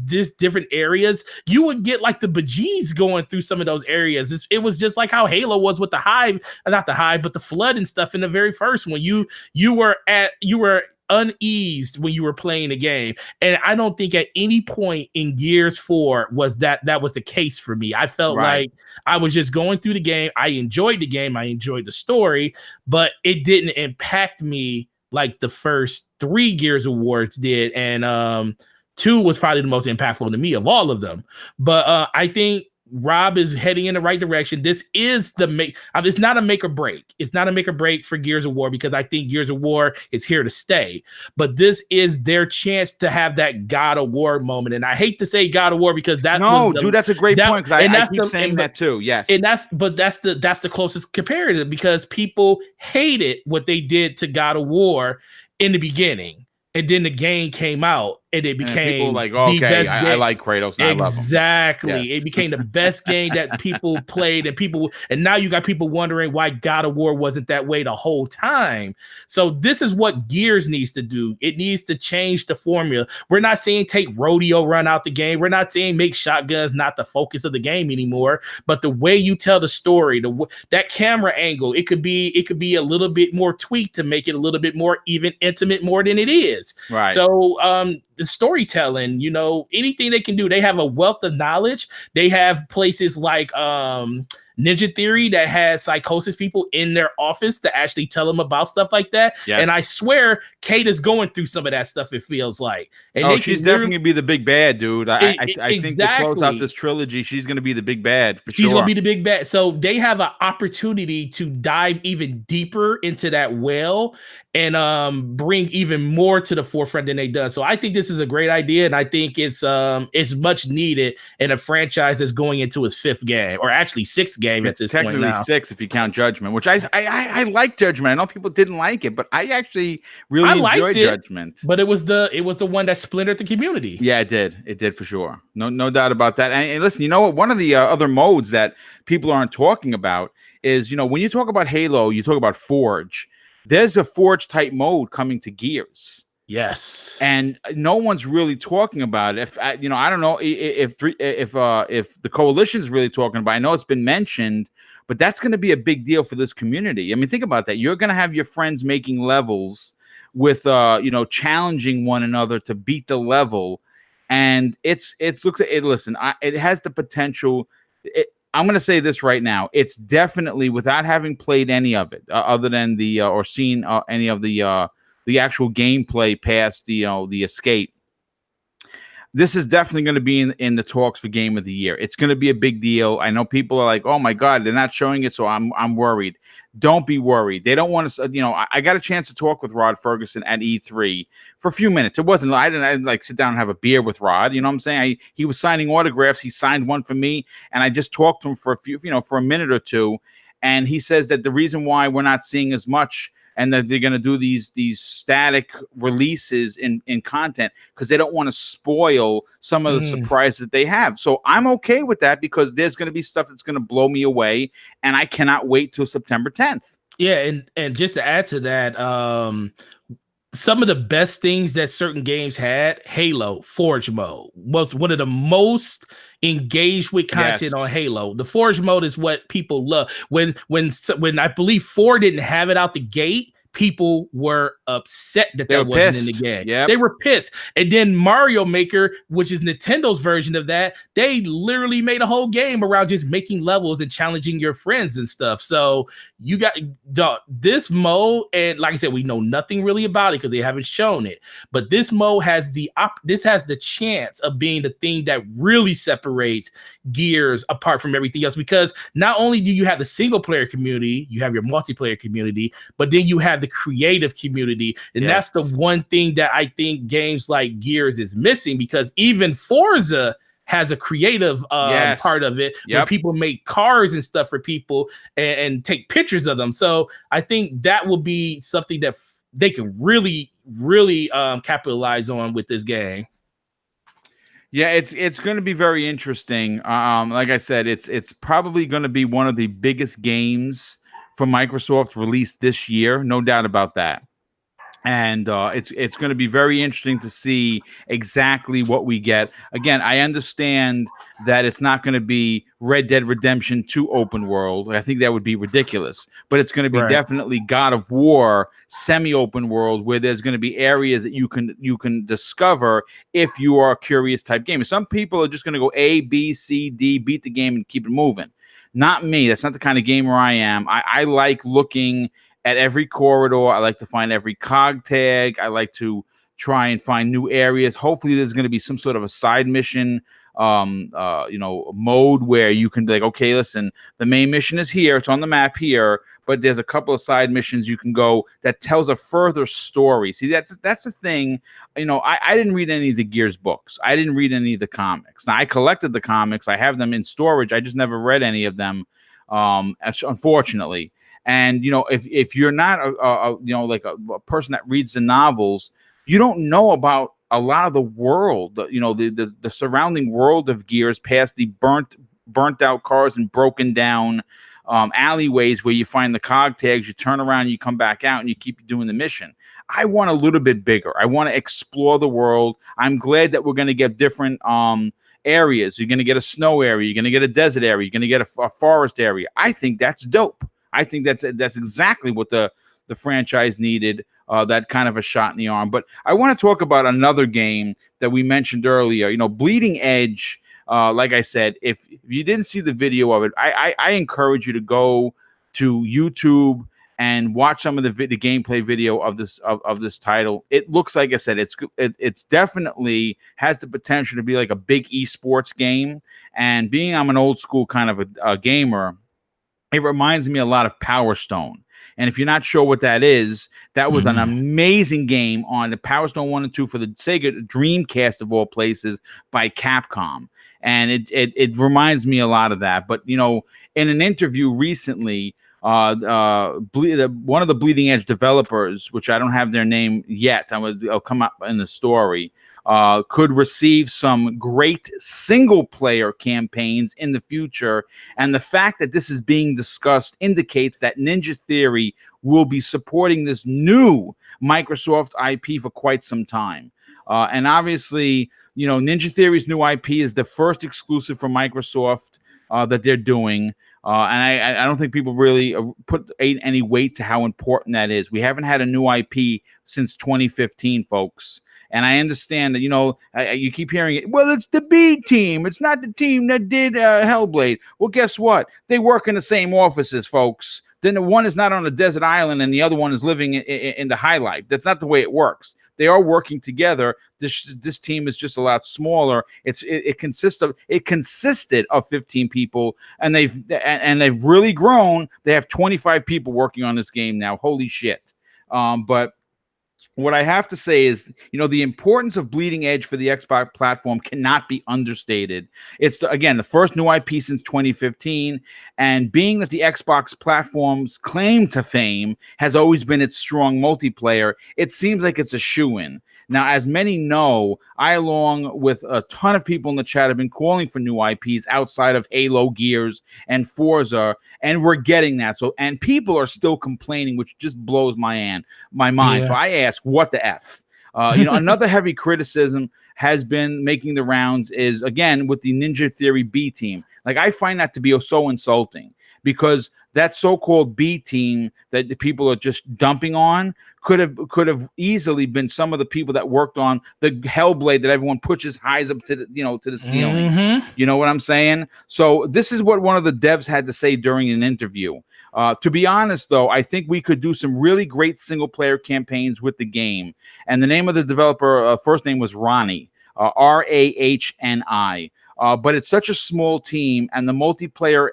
just different areas, you would get the bejeez going through some of those areas. It was just like how Halo was with the Hive, not the Hive, but the Flood and stuff in the very first one. You were uneased when you were playing the game, and I don't think at any point in Gears 4 was that was the case for me. I felt like I was just going through the game. I enjoyed the game, I enjoyed the story, but it didn't impact me like the first 3 Gears of War did, and 2 was probably the most impactful to me of all of them. But I think Rob is heading in the right direction. This is it's not a make or break. It's not a make or break for Gears of War, because I think Gears of War is here to stay. But this is their chance to have that God of War moment. And I hate to say God of War because that's a great point. Because I keep saying that too. Yes. And that's the closest comparative, because people hated what they did to God of War in the beginning. And then the game came out, and it became people like, okay, I like Kratos. And exactly. I love him. It became the best game that people played, and now you got people wondering why God of War wasn't that way the whole time. So this is what Gears needs to do. It needs to change the formula. We're not saying take rodeo run out the game. We're not saying make shotguns not the focus of the game anymore. But the way you tell the story, that camera angle, it could be a little bit more tweaked to make it a little bit more even intimate more than it is. Right. So the storytelling, anything they can do. They have a wealth of knowledge. They have places like Ninja Theory that has psychosis people in their office to actually tell them about stuff like that. Yes. And I swear Kate is going through some of that stuff, it feels like. And they she's definitely gonna be the big bad, dude. I think to close out this trilogy, she's gonna be the big bad for sure. She's gonna be the big bad. So they have an opportunity to dive even deeper into that well and bring even more to the forefront than they done. So I think this is a great idea, and I think it's much needed in a franchise that's going into its 5th game, or actually 6th game at this point now. Technically 6 if you count Judgment, which I like Judgment. I know people didn't like it, but I actually really enjoyed Judgment. But it was the one that splintered the community. Yeah, it did for sure. No doubt about that. And listen, you know what? One of the other modes that people aren't talking about is, when you talk about Halo, you talk about Forge. There's a Forge type mode coming to Gears. Yes, and no one's really talking about it. If I don't know if the coalition's really talking about it. I know it's been mentioned, but that's going to be a big deal for this community. I mean, think about that. You're going to have your friends making levels with challenging one another to beat the level, and it has the potential. I'm going to say this right now. It's definitely, without having played any of it, other than or seen any of the actual gameplay past the escape, this is definitely going to be in the talks for Game of the Year. It's going to be a big deal. I know people are like, "Oh my God, they're not showing it," so I'm worried. Don't be worried. They don't want to. I got a chance to talk with Rod Ferguson at E3 for a few minutes. It wasn't. I didn't like sit down and have a beer with Rod. You know what I'm saying? He was signing autographs. He signed one for me, and I just talked to him for a minute or two. And he says that the reason why we're not seeing as much, and that they're going to do these static releases in content, because they don't want to spoil some of the surprises that they have. So I'm okay with that, because there's going to be stuff that's going to blow me away, and I cannot wait till September 10th. Yeah, and just to add to that, some of the best things that certain games had, Halo Forge mode was one of the most engaged with content on Halo. The Forge mode is what people love. When I believe 4 didn't have it out the gate, people were upset that wasn't in the game. They were pissed. And then Mario Maker, which is Nintendo's version of that, they literally made a whole game around just making levels and challenging your friends and stuff. So you got this mode, and like I said, we know nothing really about it because they haven't shown it. But this mode has the chance of being the thing that really separates Gears apart from everything else, because not only do you have the single player community, you have your multiplayer community, but then you have the creative community, and that's the one thing that I think games like Gears is missing, because even Forza has a creative part of it where people make cars and stuff for people and take pictures of them. So I think that will be something that they can really capitalize on with this game. Yeah, it's going to be very interesting. Like I said, it's probably going to be one of the biggest games for Microsoft released this year, no doubt about that. And it's going to be very interesting to see exactly what we get. Again, I understand that it's not going to be Red Dead Redemption 2 open world. I think that would be ridiculous. But it's going to be definitely God of War semi-open world, where there's going to be areas that you can discover if you are a curious type gamer. Some people are just going to go A, B, C, D, beat the game and keep it moving. Not me. That's not the kind of gamer I am. I like looking at every corridor. I like to find every cog tag. I like to try and find new areas. Hopefully there's going to be some sort of a side mission mode where you can be like, okay, listen, the main mission is here. It's on the map here, but there's a couple of side missions you can go that tells a further story. See, that's the thing. I didn't read any of the Gears books. I didn't read any of the comics. Now, I collected the comics. I have them in storage. I just never read any of them, unfortunately. And, if you're not a person that reads the novels, you don't know about a lot of the world, the surrounding world of Gears, past the burnt out cars and broken down alleyways where you find the cog tags. You turn around, you come back out, and you keep doing the mission. I want a little bit bigger. I want to explore the world. I'm glad that we're going to get different areas. You're going to get a snow area. You're going to get a desert area. You're going to get a forest area. I think that's dope. I think that's exactly what the franchise needed, that kind of a shot in the arm. But I want to talk about another game that we mentioned earlier. Bleeding Edge like I said, if you didn't see the video of it, I encourage you to go to YouTube and watch some of the gameplay video of this title. It looks, like I said, it's definitely has the potential to be like a big esports game. And being I'm an old school kind of a gamer, it reminds me a lot of Power Stone. And if you're not sure what that is, that was an amazing game on the Power Stone 1 and 2 for the Sega Dreamcast of all places by Capcom. And it reminds me a lot of that. But, in an interview recently, one of the Bleeding Edge developers, which I don't have their name yet, I'll come up in the story, could receive some great single player campaigns in the future. And the fact that this is being discussed indicates that Ninja Theory will be supporting this new Microsoft IP for quite some time. And obviously, Ninja Theory's new IP is the first exclusive from Microsoft that they're doing. And I don't think people really put any weight to how important that is. We haven't had a new IP since 2015, folks. And I understand that, you keep hearing it. Well, it's the B team. It's not the team that did Hellblade. Well, guess what? They work in the same offices, folks. Then the one is not on a desert island and the other one is living in the high life. That's not the way it works. They are working together. This team is just a lot smaller. It consisted of 15 people, and they've really grown. They have 25 people working on this game now. Holy shit! But what I have to say is, the importance of Bleeding Edge for the Xbox platform cannot be understated. It's, again, the first new IP since 2015, and being that the Xbox platform's claim to fame has always been its strong multiplayer, it seems like it's a shoo-in. Now, as many know, I, along with a ton of people in the chat, have been calling for new IPs outside of Halo, Gears, and Forza, and we're getting that. So, and people are still complaining, which just blows my mind. Yeah. So I ask, what the F? Another heavy criticism has been making the rounds is, again, with the Ninja Theory B team. Like, I find that to be so insulting, because that so-called B team that the people are just dumping on could have easily been some of the people that worked on the Hellblade that everyone pushes highs up to the ceiling. You know what I'm saying? So this is what one of the devs had to say during an interview. To be honest, though, I think we could do some really great single-player campaigns with the game. And the name of the developer, first name was Ronnie, Rahni. But it's such a small team, and the multiplayer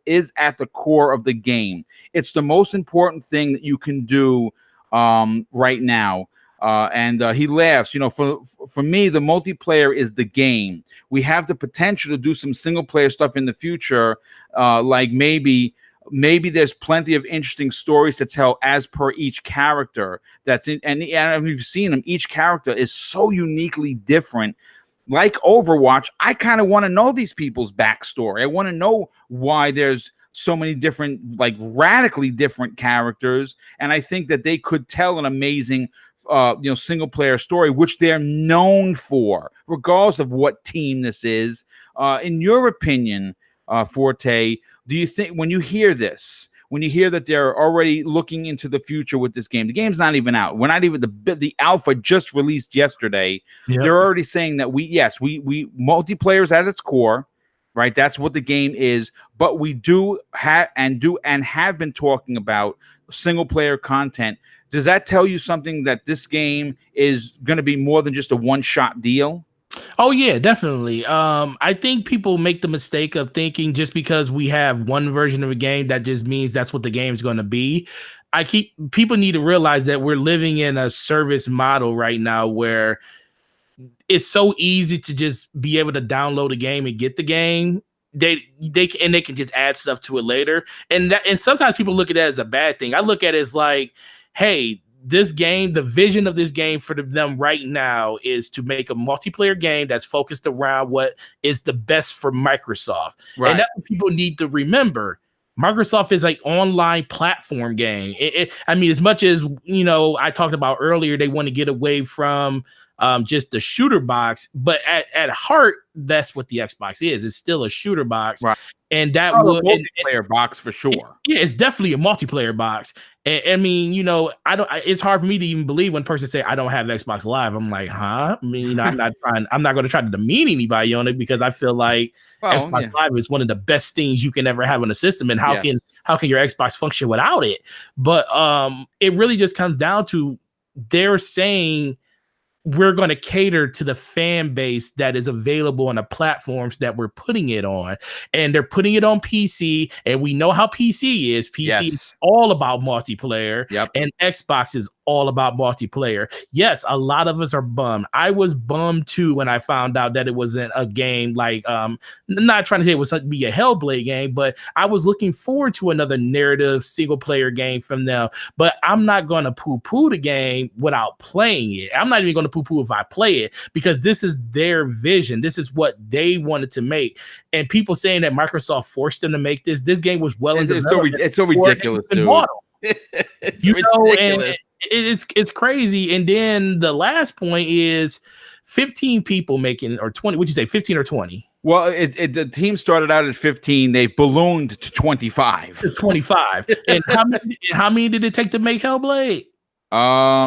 is at the core of the game. It's the most important thing that you can do right now. And he laughs. For me, the multiplayer is the game. We have the potential to do some single player stuff in the future, like maybe there's plenty of interesting stories to tell as per each character. And if you've seen them, each character is so uniquely different. Like Overwatch, I kind of want to know these people's backstory. I want to know why there's so many different, like, radically different characters. And I think that they could tell an amazing, single player story, which they're known for, regardless of what team this is. In your opinion, Forte, do you think when you hear this, when you hear that they're already looking into the future with this game, the game's not even out. We're not even the alpha just released yesterday. Yep. They're already saying that we multiplayer is at its core, right? That's what the game is. But we have been talking about single player content. Does that tell you something that this game is going to be more than just a one-shot deal? Oh yeah, definitely. I think people make the mistake of thinking just because we have one version of a game, that just means that's what the game is going to be. People need to realize that we're living in a service model right now where it's so easy to just be able to download a game and get the game. They can just add stuff to it later. And sometimes people look at that as a bad thing. I look at it as like, hey, this game, the vision of this game for them right now is to make a multiplayer game that's focused around what is the best for Microsoft. Right. And that's what people need to remember. Microsoft is an online platform game. I mean, as much as, I talked about earlier, they want to get away from just the shooter box, but at heart, that's what the Xbox is. It's still a shooter box. Right. and that Oh, would the multiplayer box for sure. yeah, it's definitely a multiplayer box. And, I mean, you know, it's hard for me to even believe when person say I don't have Xbox Live. I'm like, huh? I mean, you know, I'm not going to try to demean anybody on it because I feel like Xbox Live is one of the best things you can ever have on the system. And how can your Xbox function without it? But it really just comes down to they're saying we're going to cater to the fan base that is available on the platforms that we're putting it on. And they're putting it on PC. And we know how PC is. PC is all about multiplayer. And Xbox is all about multiplayer. Yes, a lot of us are bummed. I was bummed too when I found out that it wasn't a game like, not trying to say it was going to be a Hellblade game, but I was looking forward to another narrative single player game from them. But I'm not going to poo-poo the game without playing it. I'm not even going to poo-poo if I play it, because this is their vision. This is what they wanted to make. And people saying that Microsoft forced them to make this game was it's so ridiculous, dude. It's you ridiculous. Know, and it's crazy. And then the last point is 15 people making, or 20, would you say 15 or 20? Well, the team started out at 15. They've ballooned to 25. And how many did it take to make Hellblade?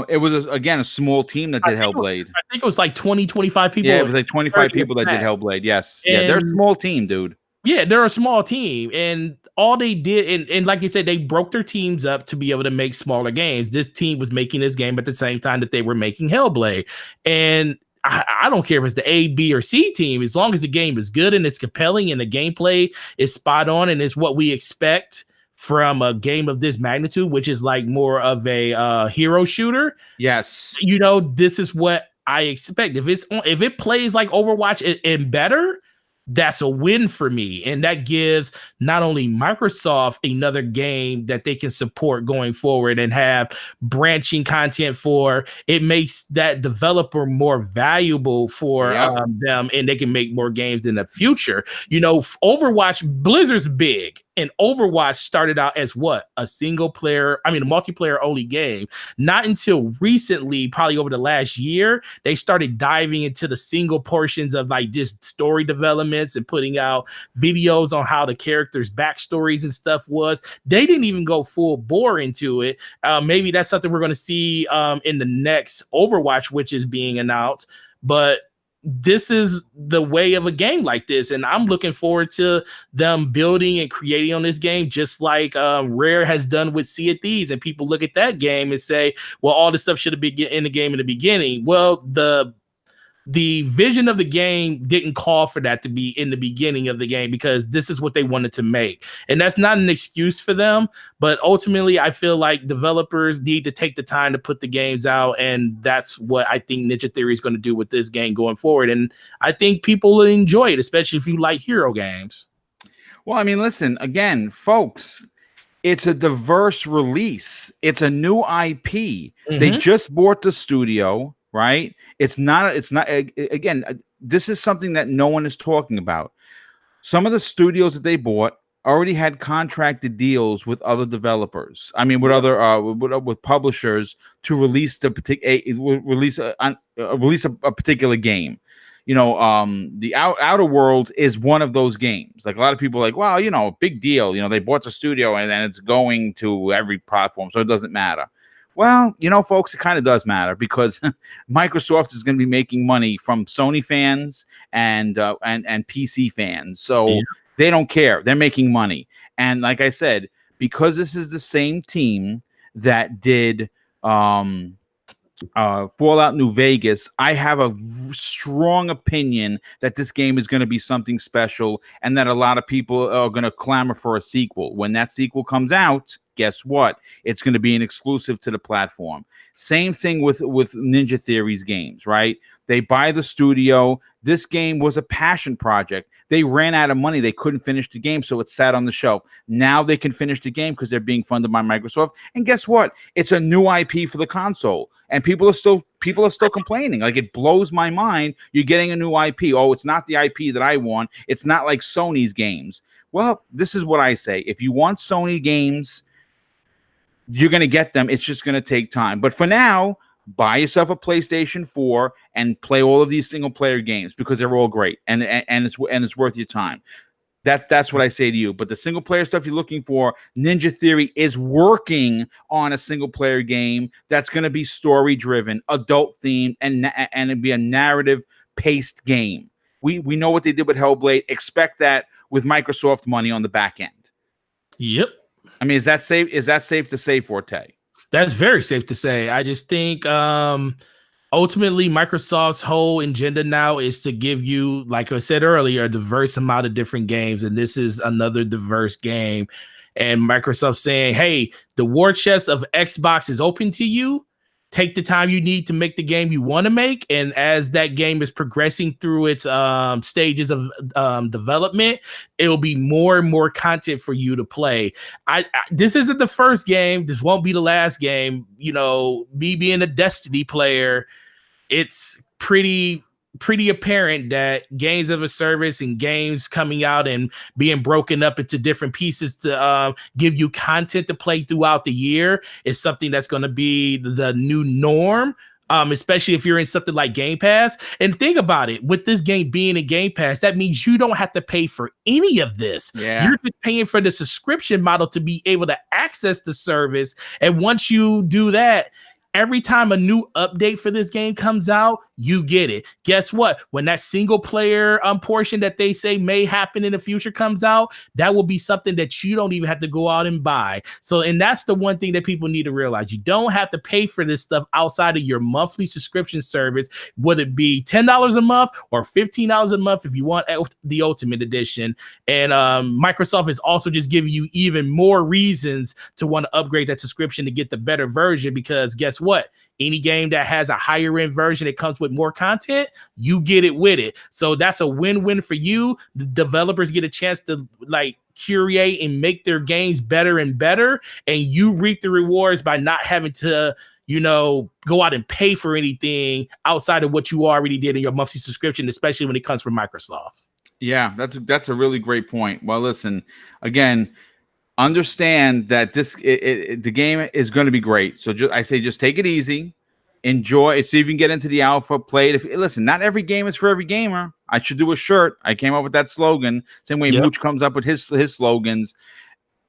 It was again a small team that did Hellblade. I think it was like 20, 25 people. Yeah, it was like 25 people that did Hellblade. Yes. Yeah, they're a small team, dude. Yeah, they're a small team. And all they did, and like you said, they broke their teams up to be able to make smaller games. This team was making this game at the same time that they were making Hellblade. And I don't care if it's the A, B, or C team, as long as the game is good and it's compelling and the gameplay is spot on and it's what we expect from a game of this magnitude, which is like more of a hero shooter. Yes. You know, this is what I expect. If it plays like Overwatch and better, that's a win for me. And that gives not only Microsoft another game that they can support going forward and have branching content for. It makes that developer more valuable for them, and they can make more games in the future. You know, Overwatch, Blizzard's big. And Overwatch started out as what? A multiplayer only game. Not until recently, probably over the last year, they started diving into the single portions of like just story developments and putting out videos on how the characters' backstories and stuff was. They didn't even go full bore into it. Maybe that's something we're going to see in the next Overwatch, which is being announced. But this is the way of a game like this, and I'm looking forward to them building and creating on this game, just like Rare has done with Sea of Thieves. And people look at that game and say, well, all this stuff should have been in the game in the beginning. Well, the vision of the game didn't call for that to be in the beginning of the game, because this is what they wanted to make. And that's not an excuse for them, but ultimately I feel like developers need to take the time to put the games out, and that's what I think Ninja Theory is going to do with this game going forward. And I think people will enjoy it, especially if you like hero games. Well, I mean, listen, again, folks, it's a diverse release. It's a new IP. They just bought the studio. Right? It's not, again, this is something that no one is talking about. Some of the studios that they bought already had contracted deals with other developers. I mean, with other, with publishers to release a particular game. You know, the Outer Worlds is one of those games. Like a lot of people are like, well, you know, big deal. You know, they bought the studio and then it's going to every platform, so it doesn't matter. Well, you know, folks, it kind of does matter, because Microsoft is going to be making money from Sony fans and PC fans. So they don't care. They're making money. And like I said, because this is the same team that did Fallout New Vegas, I have a strong opinion that this game is going to be something special, and that a lot of people are going to clamor for a sequel. When that sequel comes out, guess what? It's going to be an exclusive to the platform. Same thing with Ninja Theory's games, right? They buy the studio. This game was a passion project. They ran out of money. They couldn't finish the game, so it sat on the shelf. Now they can finish the game because they're being funded by Microsoft. And guess what? It's a new IP for the console. And people are still complaining. Like, it blows my mind. You're getting a new IP. Oh, it's not the IP that I want. It's not like Sony's games. Well, this is what I say. If you want Sony games, you're going to get them. It's just going to take time. But for now, buy yourself a PlayStation 4 and play all of these single player games, because they're all great, and it's worth your time. That's what I say to you. But the single player stuff you're looking for, Ninja Theory is working on a single player game that's going to be story driven, adult themed, and it'd be a narrative paced game. We know what they did with Hellblade. Expect that with Microsoft money on the back end. Yep. I mean, is that safe? Is that safe to say, Forte? That's very safe to say. I just think ultimately Microsoft's whole agenda now is to give you, like I said earlier, a diverse amount of different games, and this is another diverse game. And Microsoft saying, hey, the war chest of Xbox is open to you. Take the time you need to make the game you want to make, and as that game is progressing through its stages of development, it will be more and more content for you to play. This isn't the first game. This won't be the last game. You know, me being a Destiny player, it's pretty apparent that games of a service and games coming out and being broken up into different pieces to give you content to play throughout the year is something that's going to be the new norm. Especially if you're in something like Game Pass. And think about it, with this game being in Game Pass, that means you don't have to pay for any of this. Yeah. You're just paying for the subscription model to be able to access the service. And once you do that, every time a new update for this game comes out, you get it. Guess what? When that single player portion that they say may happen in the future comes out, that will be something that you don't even have to go out and buy. So, and that's the one thing that people need to realize. You don't have to pay for this stuff outside of your monthly subscription service, whether it be $10 a month or $15 a month if you want the Ultimate Edition. And Microsoft is also just giving you even more reasons to want to upgrade that subscription to get the better version, because guess what? Any game that has a higher end version that comes with more content, you get it with it. So that's a win-win for you. The developers get a chance to like curate and make their games better and better, and you reap the rewards by not having to, you know, go out and pay for anything outside of what you already did in your monthly subscription, especially when it comes from Microsoft. Yeah, that's a really great point. Well, listen, again, understand that the game is going to be great. So I say just take it easy, enjoy. See if you can get into the alpha, play it. Listen, not every game is for every gamer. I should do a shirt. I came up with that slogan. Same way Mooch comes up with his slogans,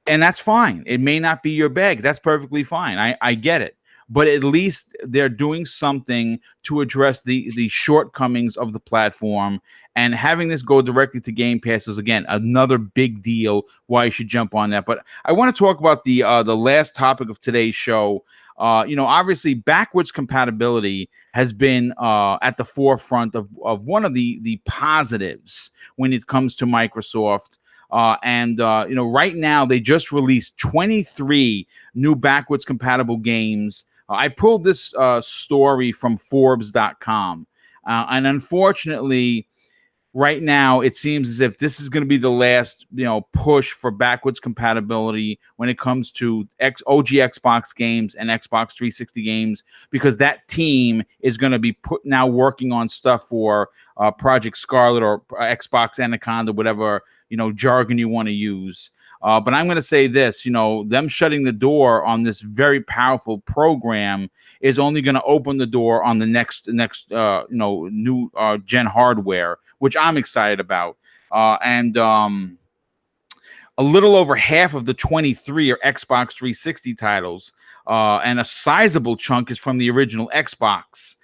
and that's fine. It may not be your bag. That's perfectly fine. I get it. But at least they're doing something to address the shortcomings of the platform. And having this go directly to Game Pass is, again, another big deal why you should jump on that. But I want to talk about the last topic of today's show. Obviously, backwards compatibility has been at the forefront of one of the positives when it comes to Microsoft. Right now, they just released 23 new backwards compatible games. I pulled this story from Forbes.com. And unfortunately, right now, it seems as if this is going to be the last, push for backwards compatibility when it comes to OG Xbox games and Xbox 360 games, because that team is going to be now working on stuff for Project Scarlet or Xbox Anaconda, whatever jargon you want to use. But I'm going to say this, them shutting the door on this very powerful program is only going to open the door on the next new gen hardware, which I'm excited about. A little over half of the 23 are Xbox 360 titles, and a sizable chunk is from the original Xbox.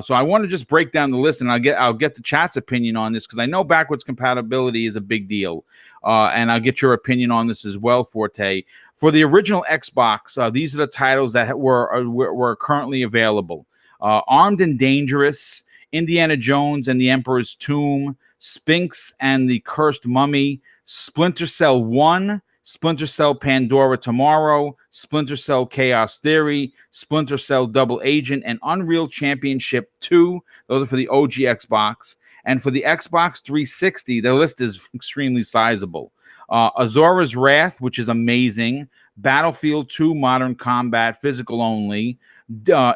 So I want to just break down the list, and I'll get the chat's opinion on this, because I know backwards compatibility is a big deal. And I'll get your opinion on this as well, Forte. For the original Xbox, these are the titles that were currently available: Armed and Dangerous, Indiana Jones and the Emperor's Tomb, Sphinx and the Cursed Mummy, Splinter Cell 1, Splinter Cell Pandora Tomorrow, Splinter Cell Chaos Theory, Splinter Cell Double Agent, and Unreal Championship 2. Those are for the OG Xbox. And for the Xbox 360, the list is extremely sizable. Azora's Wrath, which is amazing. Battlefield 2 Modern Combat, physical only.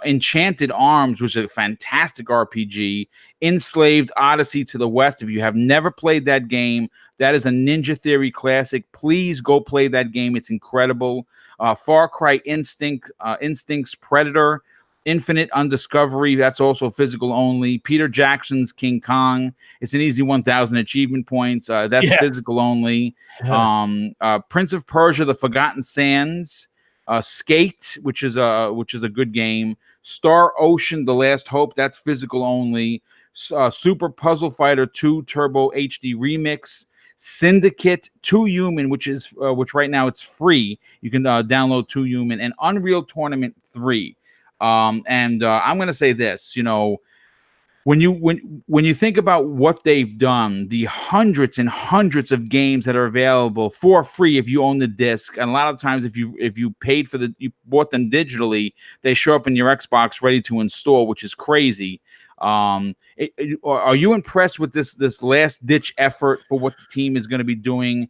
Enchanted Arms, which is a fantastic RPG. Enslaved Odyssey to the West. If you have never played that game, that is a Ninja Theory classic. Please go play that game. It's incredible. Far Cry Instinct's Predator. Infinite Undiscovery, that's also physical only. Peter Jackson's King Kong, it's an easy 1,000 achievement points. That's physical only. Yes. Prince of Persia: The Forgotten Sands, Skate, which is a good game. Star Ocean: The Last Hope, that's physical only. Super Puzzle Fighter 2 Turbo HD Remix. Syndicate, 2 Human, which right now it's free. You can download 2 Human, and Unreal Tournament 3. I'm going to say this, when you think about what they've done, the hundreds and hundreds of games that are available for free if you own the disc, and a lot of times if you paid for you bought them digitally, they show up in your Xbox ready to install, which is crazy. Are you impressed with this last ditch effort for what the team is going to be doing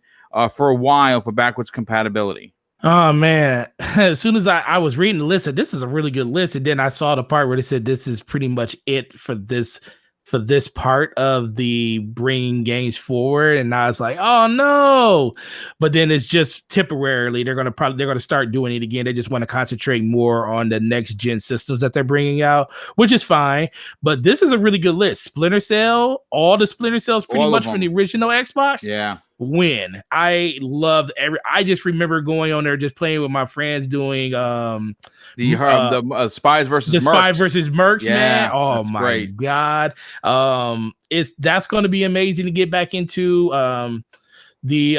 for a while for backwards compatibility? Oh man, as soon as I was reading the list, this is a really good list, and then I saw the part where they said this is pretty much it for this part of the bringing games forward, and I was like, oh no. But then it's just temporarily. They're gonna start doing it again. They just want to concentrate more on the next gen systems that they're bringing out, which is fine. But this is a really good list. Splinter Cell, all the Splinter Cells pretty much from the original Xbox. Yeah. Win. I loved I just remember going on there just playing with my friends doing the Spies versus the Mercs. Spy versus Mercs, yeah, man. Oh my god. That's going to be amazing to get back into. The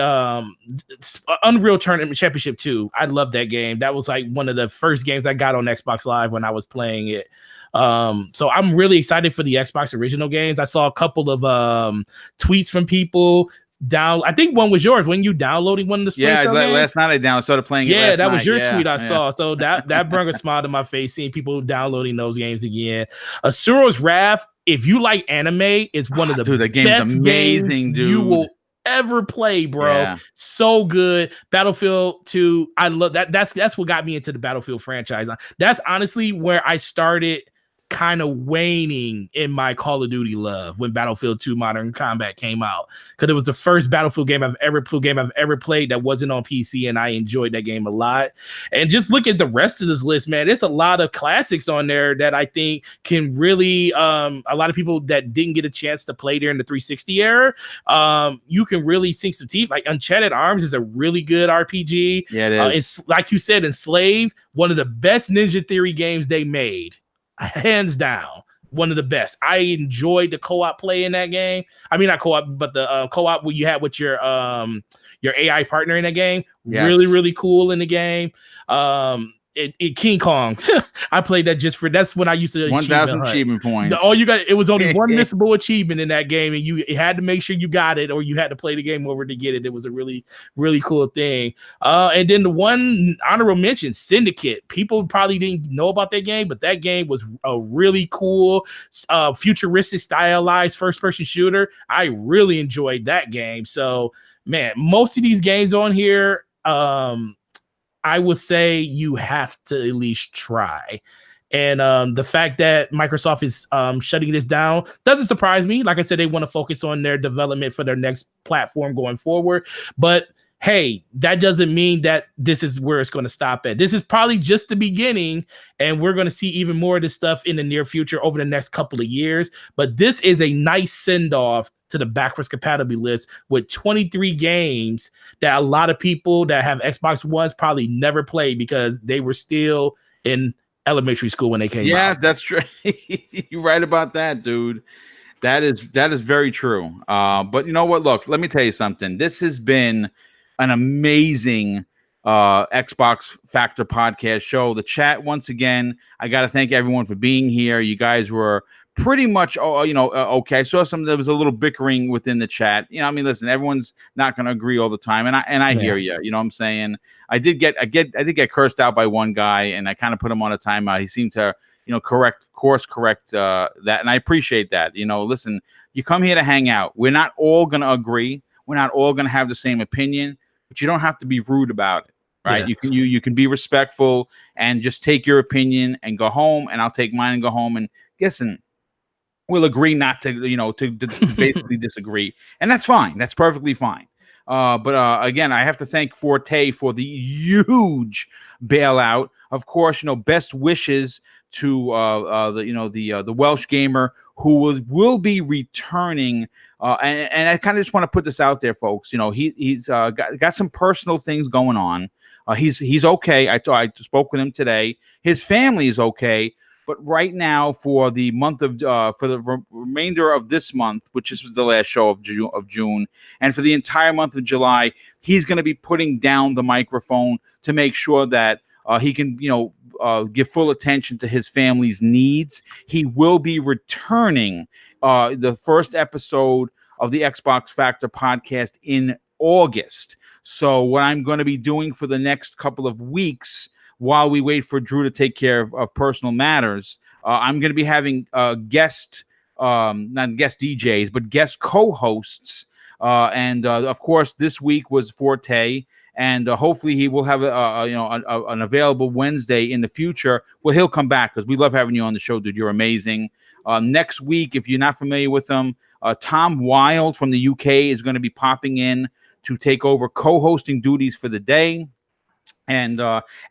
Unreal Tournament Championship 2. I love that game. That was like one of the first games I got on Xbox Live when I was playing it. So I'm really excited for the Xbox original games. I saw a couple of tweets from people I think one was yours when you downloading one of the Splinter Cell games? Last night I started playing it. Yeah, that was your tweet I saw. So that brought a smile to my face seeing people downloading those games again. Asura's Wrath, if you like anime, it's one of the game's amazing, games dude. You will ever play, bro. Yeah. So good. Battlefield 2, I love that. That's what got me into the Battlefield franchise. That's honestly where I started kind of waning in my Call of Duty love when Battlefield 2 Modern Combat came out, because it was the first Battlefield game I've ever played that wasn't on PC, and I enjoyed that game a lot. And just look at the rest of this list, man. There's a lot of classics on there that I think can really a lot of people that didn't get a chance to play during the 360 era, you can really sink some teeth. Like Uncharted Arms is a really good RPG. Yeah, it is. It's like you said, Enslaved, one of the best Ninja Theory games they made. Hands down, one of the best. I enjoyed the co-op play in that game. I mean, not co-op, but the co-op where you had with your AI partner in that game. Yes. Really, really cool in the game. King Kong. I played that that's when I used to 1,000 achievement points. It was only one missable achievement in that game, and you had to make sure you got it, or you had to play the game over to get it. It was a really, really cool thing. And then the one honorable mention, Syndicate. People probably didn't know about that game, but that game was a really cool, futuristic, stylized first-person shooter. I really enjoyed that game. So, man, most of these games on here, I would say you have to at least try. And the fact that Microsoft is shutting this down doesn't surprise me. Like I said, they want to focus on their development for their next platform going forward. But hey, that doesn't mean that this is where it's going to stop at. This is probably just the beginning, and we're going to see even more of this stuff in the near future over the next couple of years. But this is a nice send-off to the backwards compatibility list with 23 games that a lot of people that have Xbox Ones probably never played because they were still in elementary school when they came out. Yeah, that's true. You're right about that, dude. That is very true. But you know what? Look, let me tell you something. This has been an amazing Xbox Factor podcast show. The chat, once again, I got to thank everyone for being here. You guys were pretty much, okay. I saw there was a little bickering within the chat. I mean, listen, everyone's not going to agree all the time, and I hear you. You know what I'm saying? I did get cursed out by one guy, and I kind of put him on a timeout. He seemed to, course correct that, and I appreciate that. Listen, you come here to hang out. We're not all going to agree. We're not all going to have the same opinion, but you don't have to be rude about it. Right. Yeah. You can be respectful and just take your opinion and go home, and I'll take mine and go home. And listen, we'll agree not to, to basically disagree. And that's fine. That's perfectly fine. But again, I have to thank Forte for the huge bailout. Of course, best wishes to the Welsh gamer who will be returning. And I kind of just want to put this out there, folks. He's got some personal things going on. He's okay. I spoke with him today. His family is okay. But right now, for the month of for the remainder of this month, which is the last show of June, and for the entire month of July, he's going to be putting down the microphone to make sure that he can, give full attention to his family's needs. He will be returning the first episode of the Xbox Factor podcast in August. So what I'm going to be doing for the next couple of weeks, while we wait for Drew to take care of personal matters, I'm going to be having not guest DJs, but guest co-hosts. And of course, this week was Forte, and hopefully he will have an available Wednesday in the future. Well, he'll come back because we love having you on the show, dude. You're amazing. Next week, if you're not familiar with him, Tom Wild from the UK is going to be popping in to take over co-hosting duties for the day. And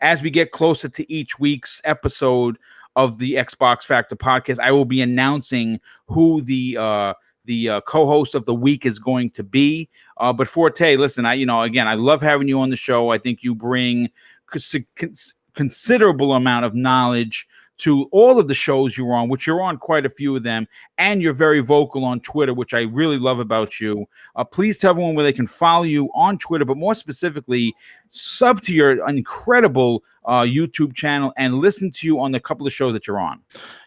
as we get closer to each week's episode of the Xbox Factor podcast, I will be announcing who the co-host of the week is going to be. But Forte, listen, I love having you on the show. I think you bring considerable amount of knowledge to all of the shows you're on, which you're on quite a few of them, and you're very vocal on Twitter, which I really love about you. Please tell everyone where they can follow you on Twitter, but more specifically, sub to your incredible YouTube channel and listen to you on the couple of shows that you're on.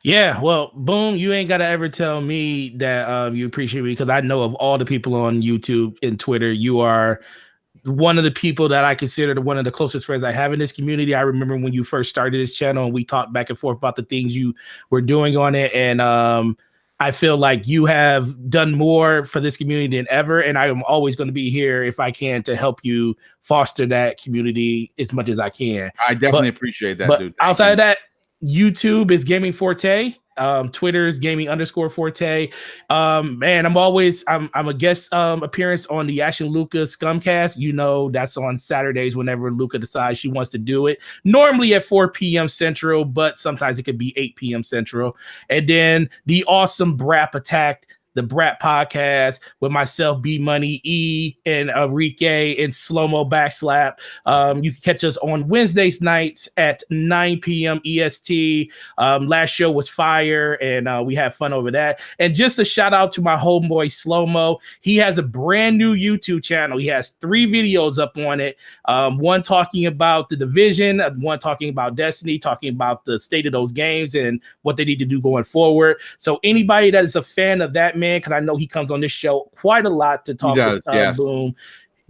Yeah, well, Boom, you ain't got to ever tell me that you appreciate me, because I know of all the people on YouTube and Twitter, you are one of the people that I consider one of the closest friends I have in this community. I remember when you first started this channel and we talked back and forth about the things you were doing on it. And I feel like you have done more for this community than ever. And I am always going to be here if I can to help you foster that community as much as I can. I definitely appreciate that, dude. Outside of that, YouTube is Gaming Forte. Twitter is gaming_Forte. Man, I'm a guest appearance on the Action Luca Scumcast. That's on Saturdays whenever Luca decides she wants to do it. Normally at 4 p.m. Central, but sometimes it could be 8 p.m. Central. And then the awesome Brap Attack, the Brat Podcast with myself, B Money, E, and Enrique, and Slow Mo Backslap. You can catch us on Wednesdays nights at 9 p.m. EST. Last show was fire, and we had fun over that. And just a shout out to my homeboy Slow Mo. He has a brand new YouTube channel. He has 3 videos up on it. One talking about The Division, one talking about Destiny, talking about the state of those games and what they need to do going forward. So anybody that is a fan of that man, because I know he comes on this show quite a lot to talk with Boom.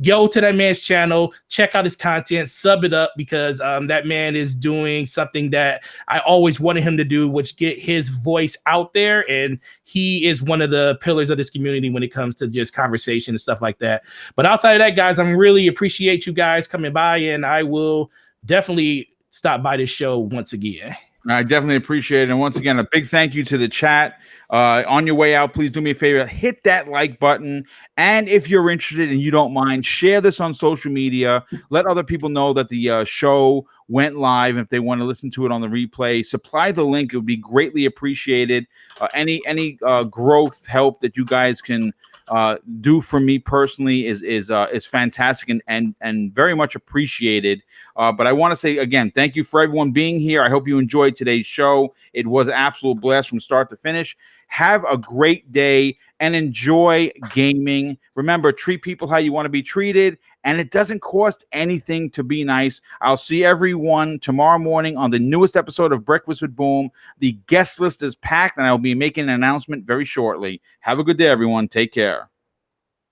Go to that man's channel, check out his content, sub it up, because that man is doing something that I always wanted him to do, which get his voice out there. And he is one of the pillars of this community when it comes to just conversation and stuff like that. But outside of that, guys, I really appreciate you guys coming by, and I will definitely stop by this show once again. I definitely appreciate it. And once again, a big thank you to the chat. On your way out, please do me a favor, hit that like button. And if you're interested and you don't mind, share this on social media. Let other people know that the show went live. If they want to listen to it on the replay, supply the link. It would be greatly appreciated. Any growth help that you guys can do for me personally is fantastic and very much appreciated. But I want to say again, thank you for everyone being here. I hope you enjoyed today's show. It was an absolute blast from start to finish. Have a great day and enjoy gaming. Remember, treat people how you want to be treated, and it doesn't cost anything to be nice. I'll see everyone tomorrow morning on the newest episode of Breakfast with Boom. The guest list is packed, and I'll be making an announcement very shortly. Have a good day, everyone. Take care.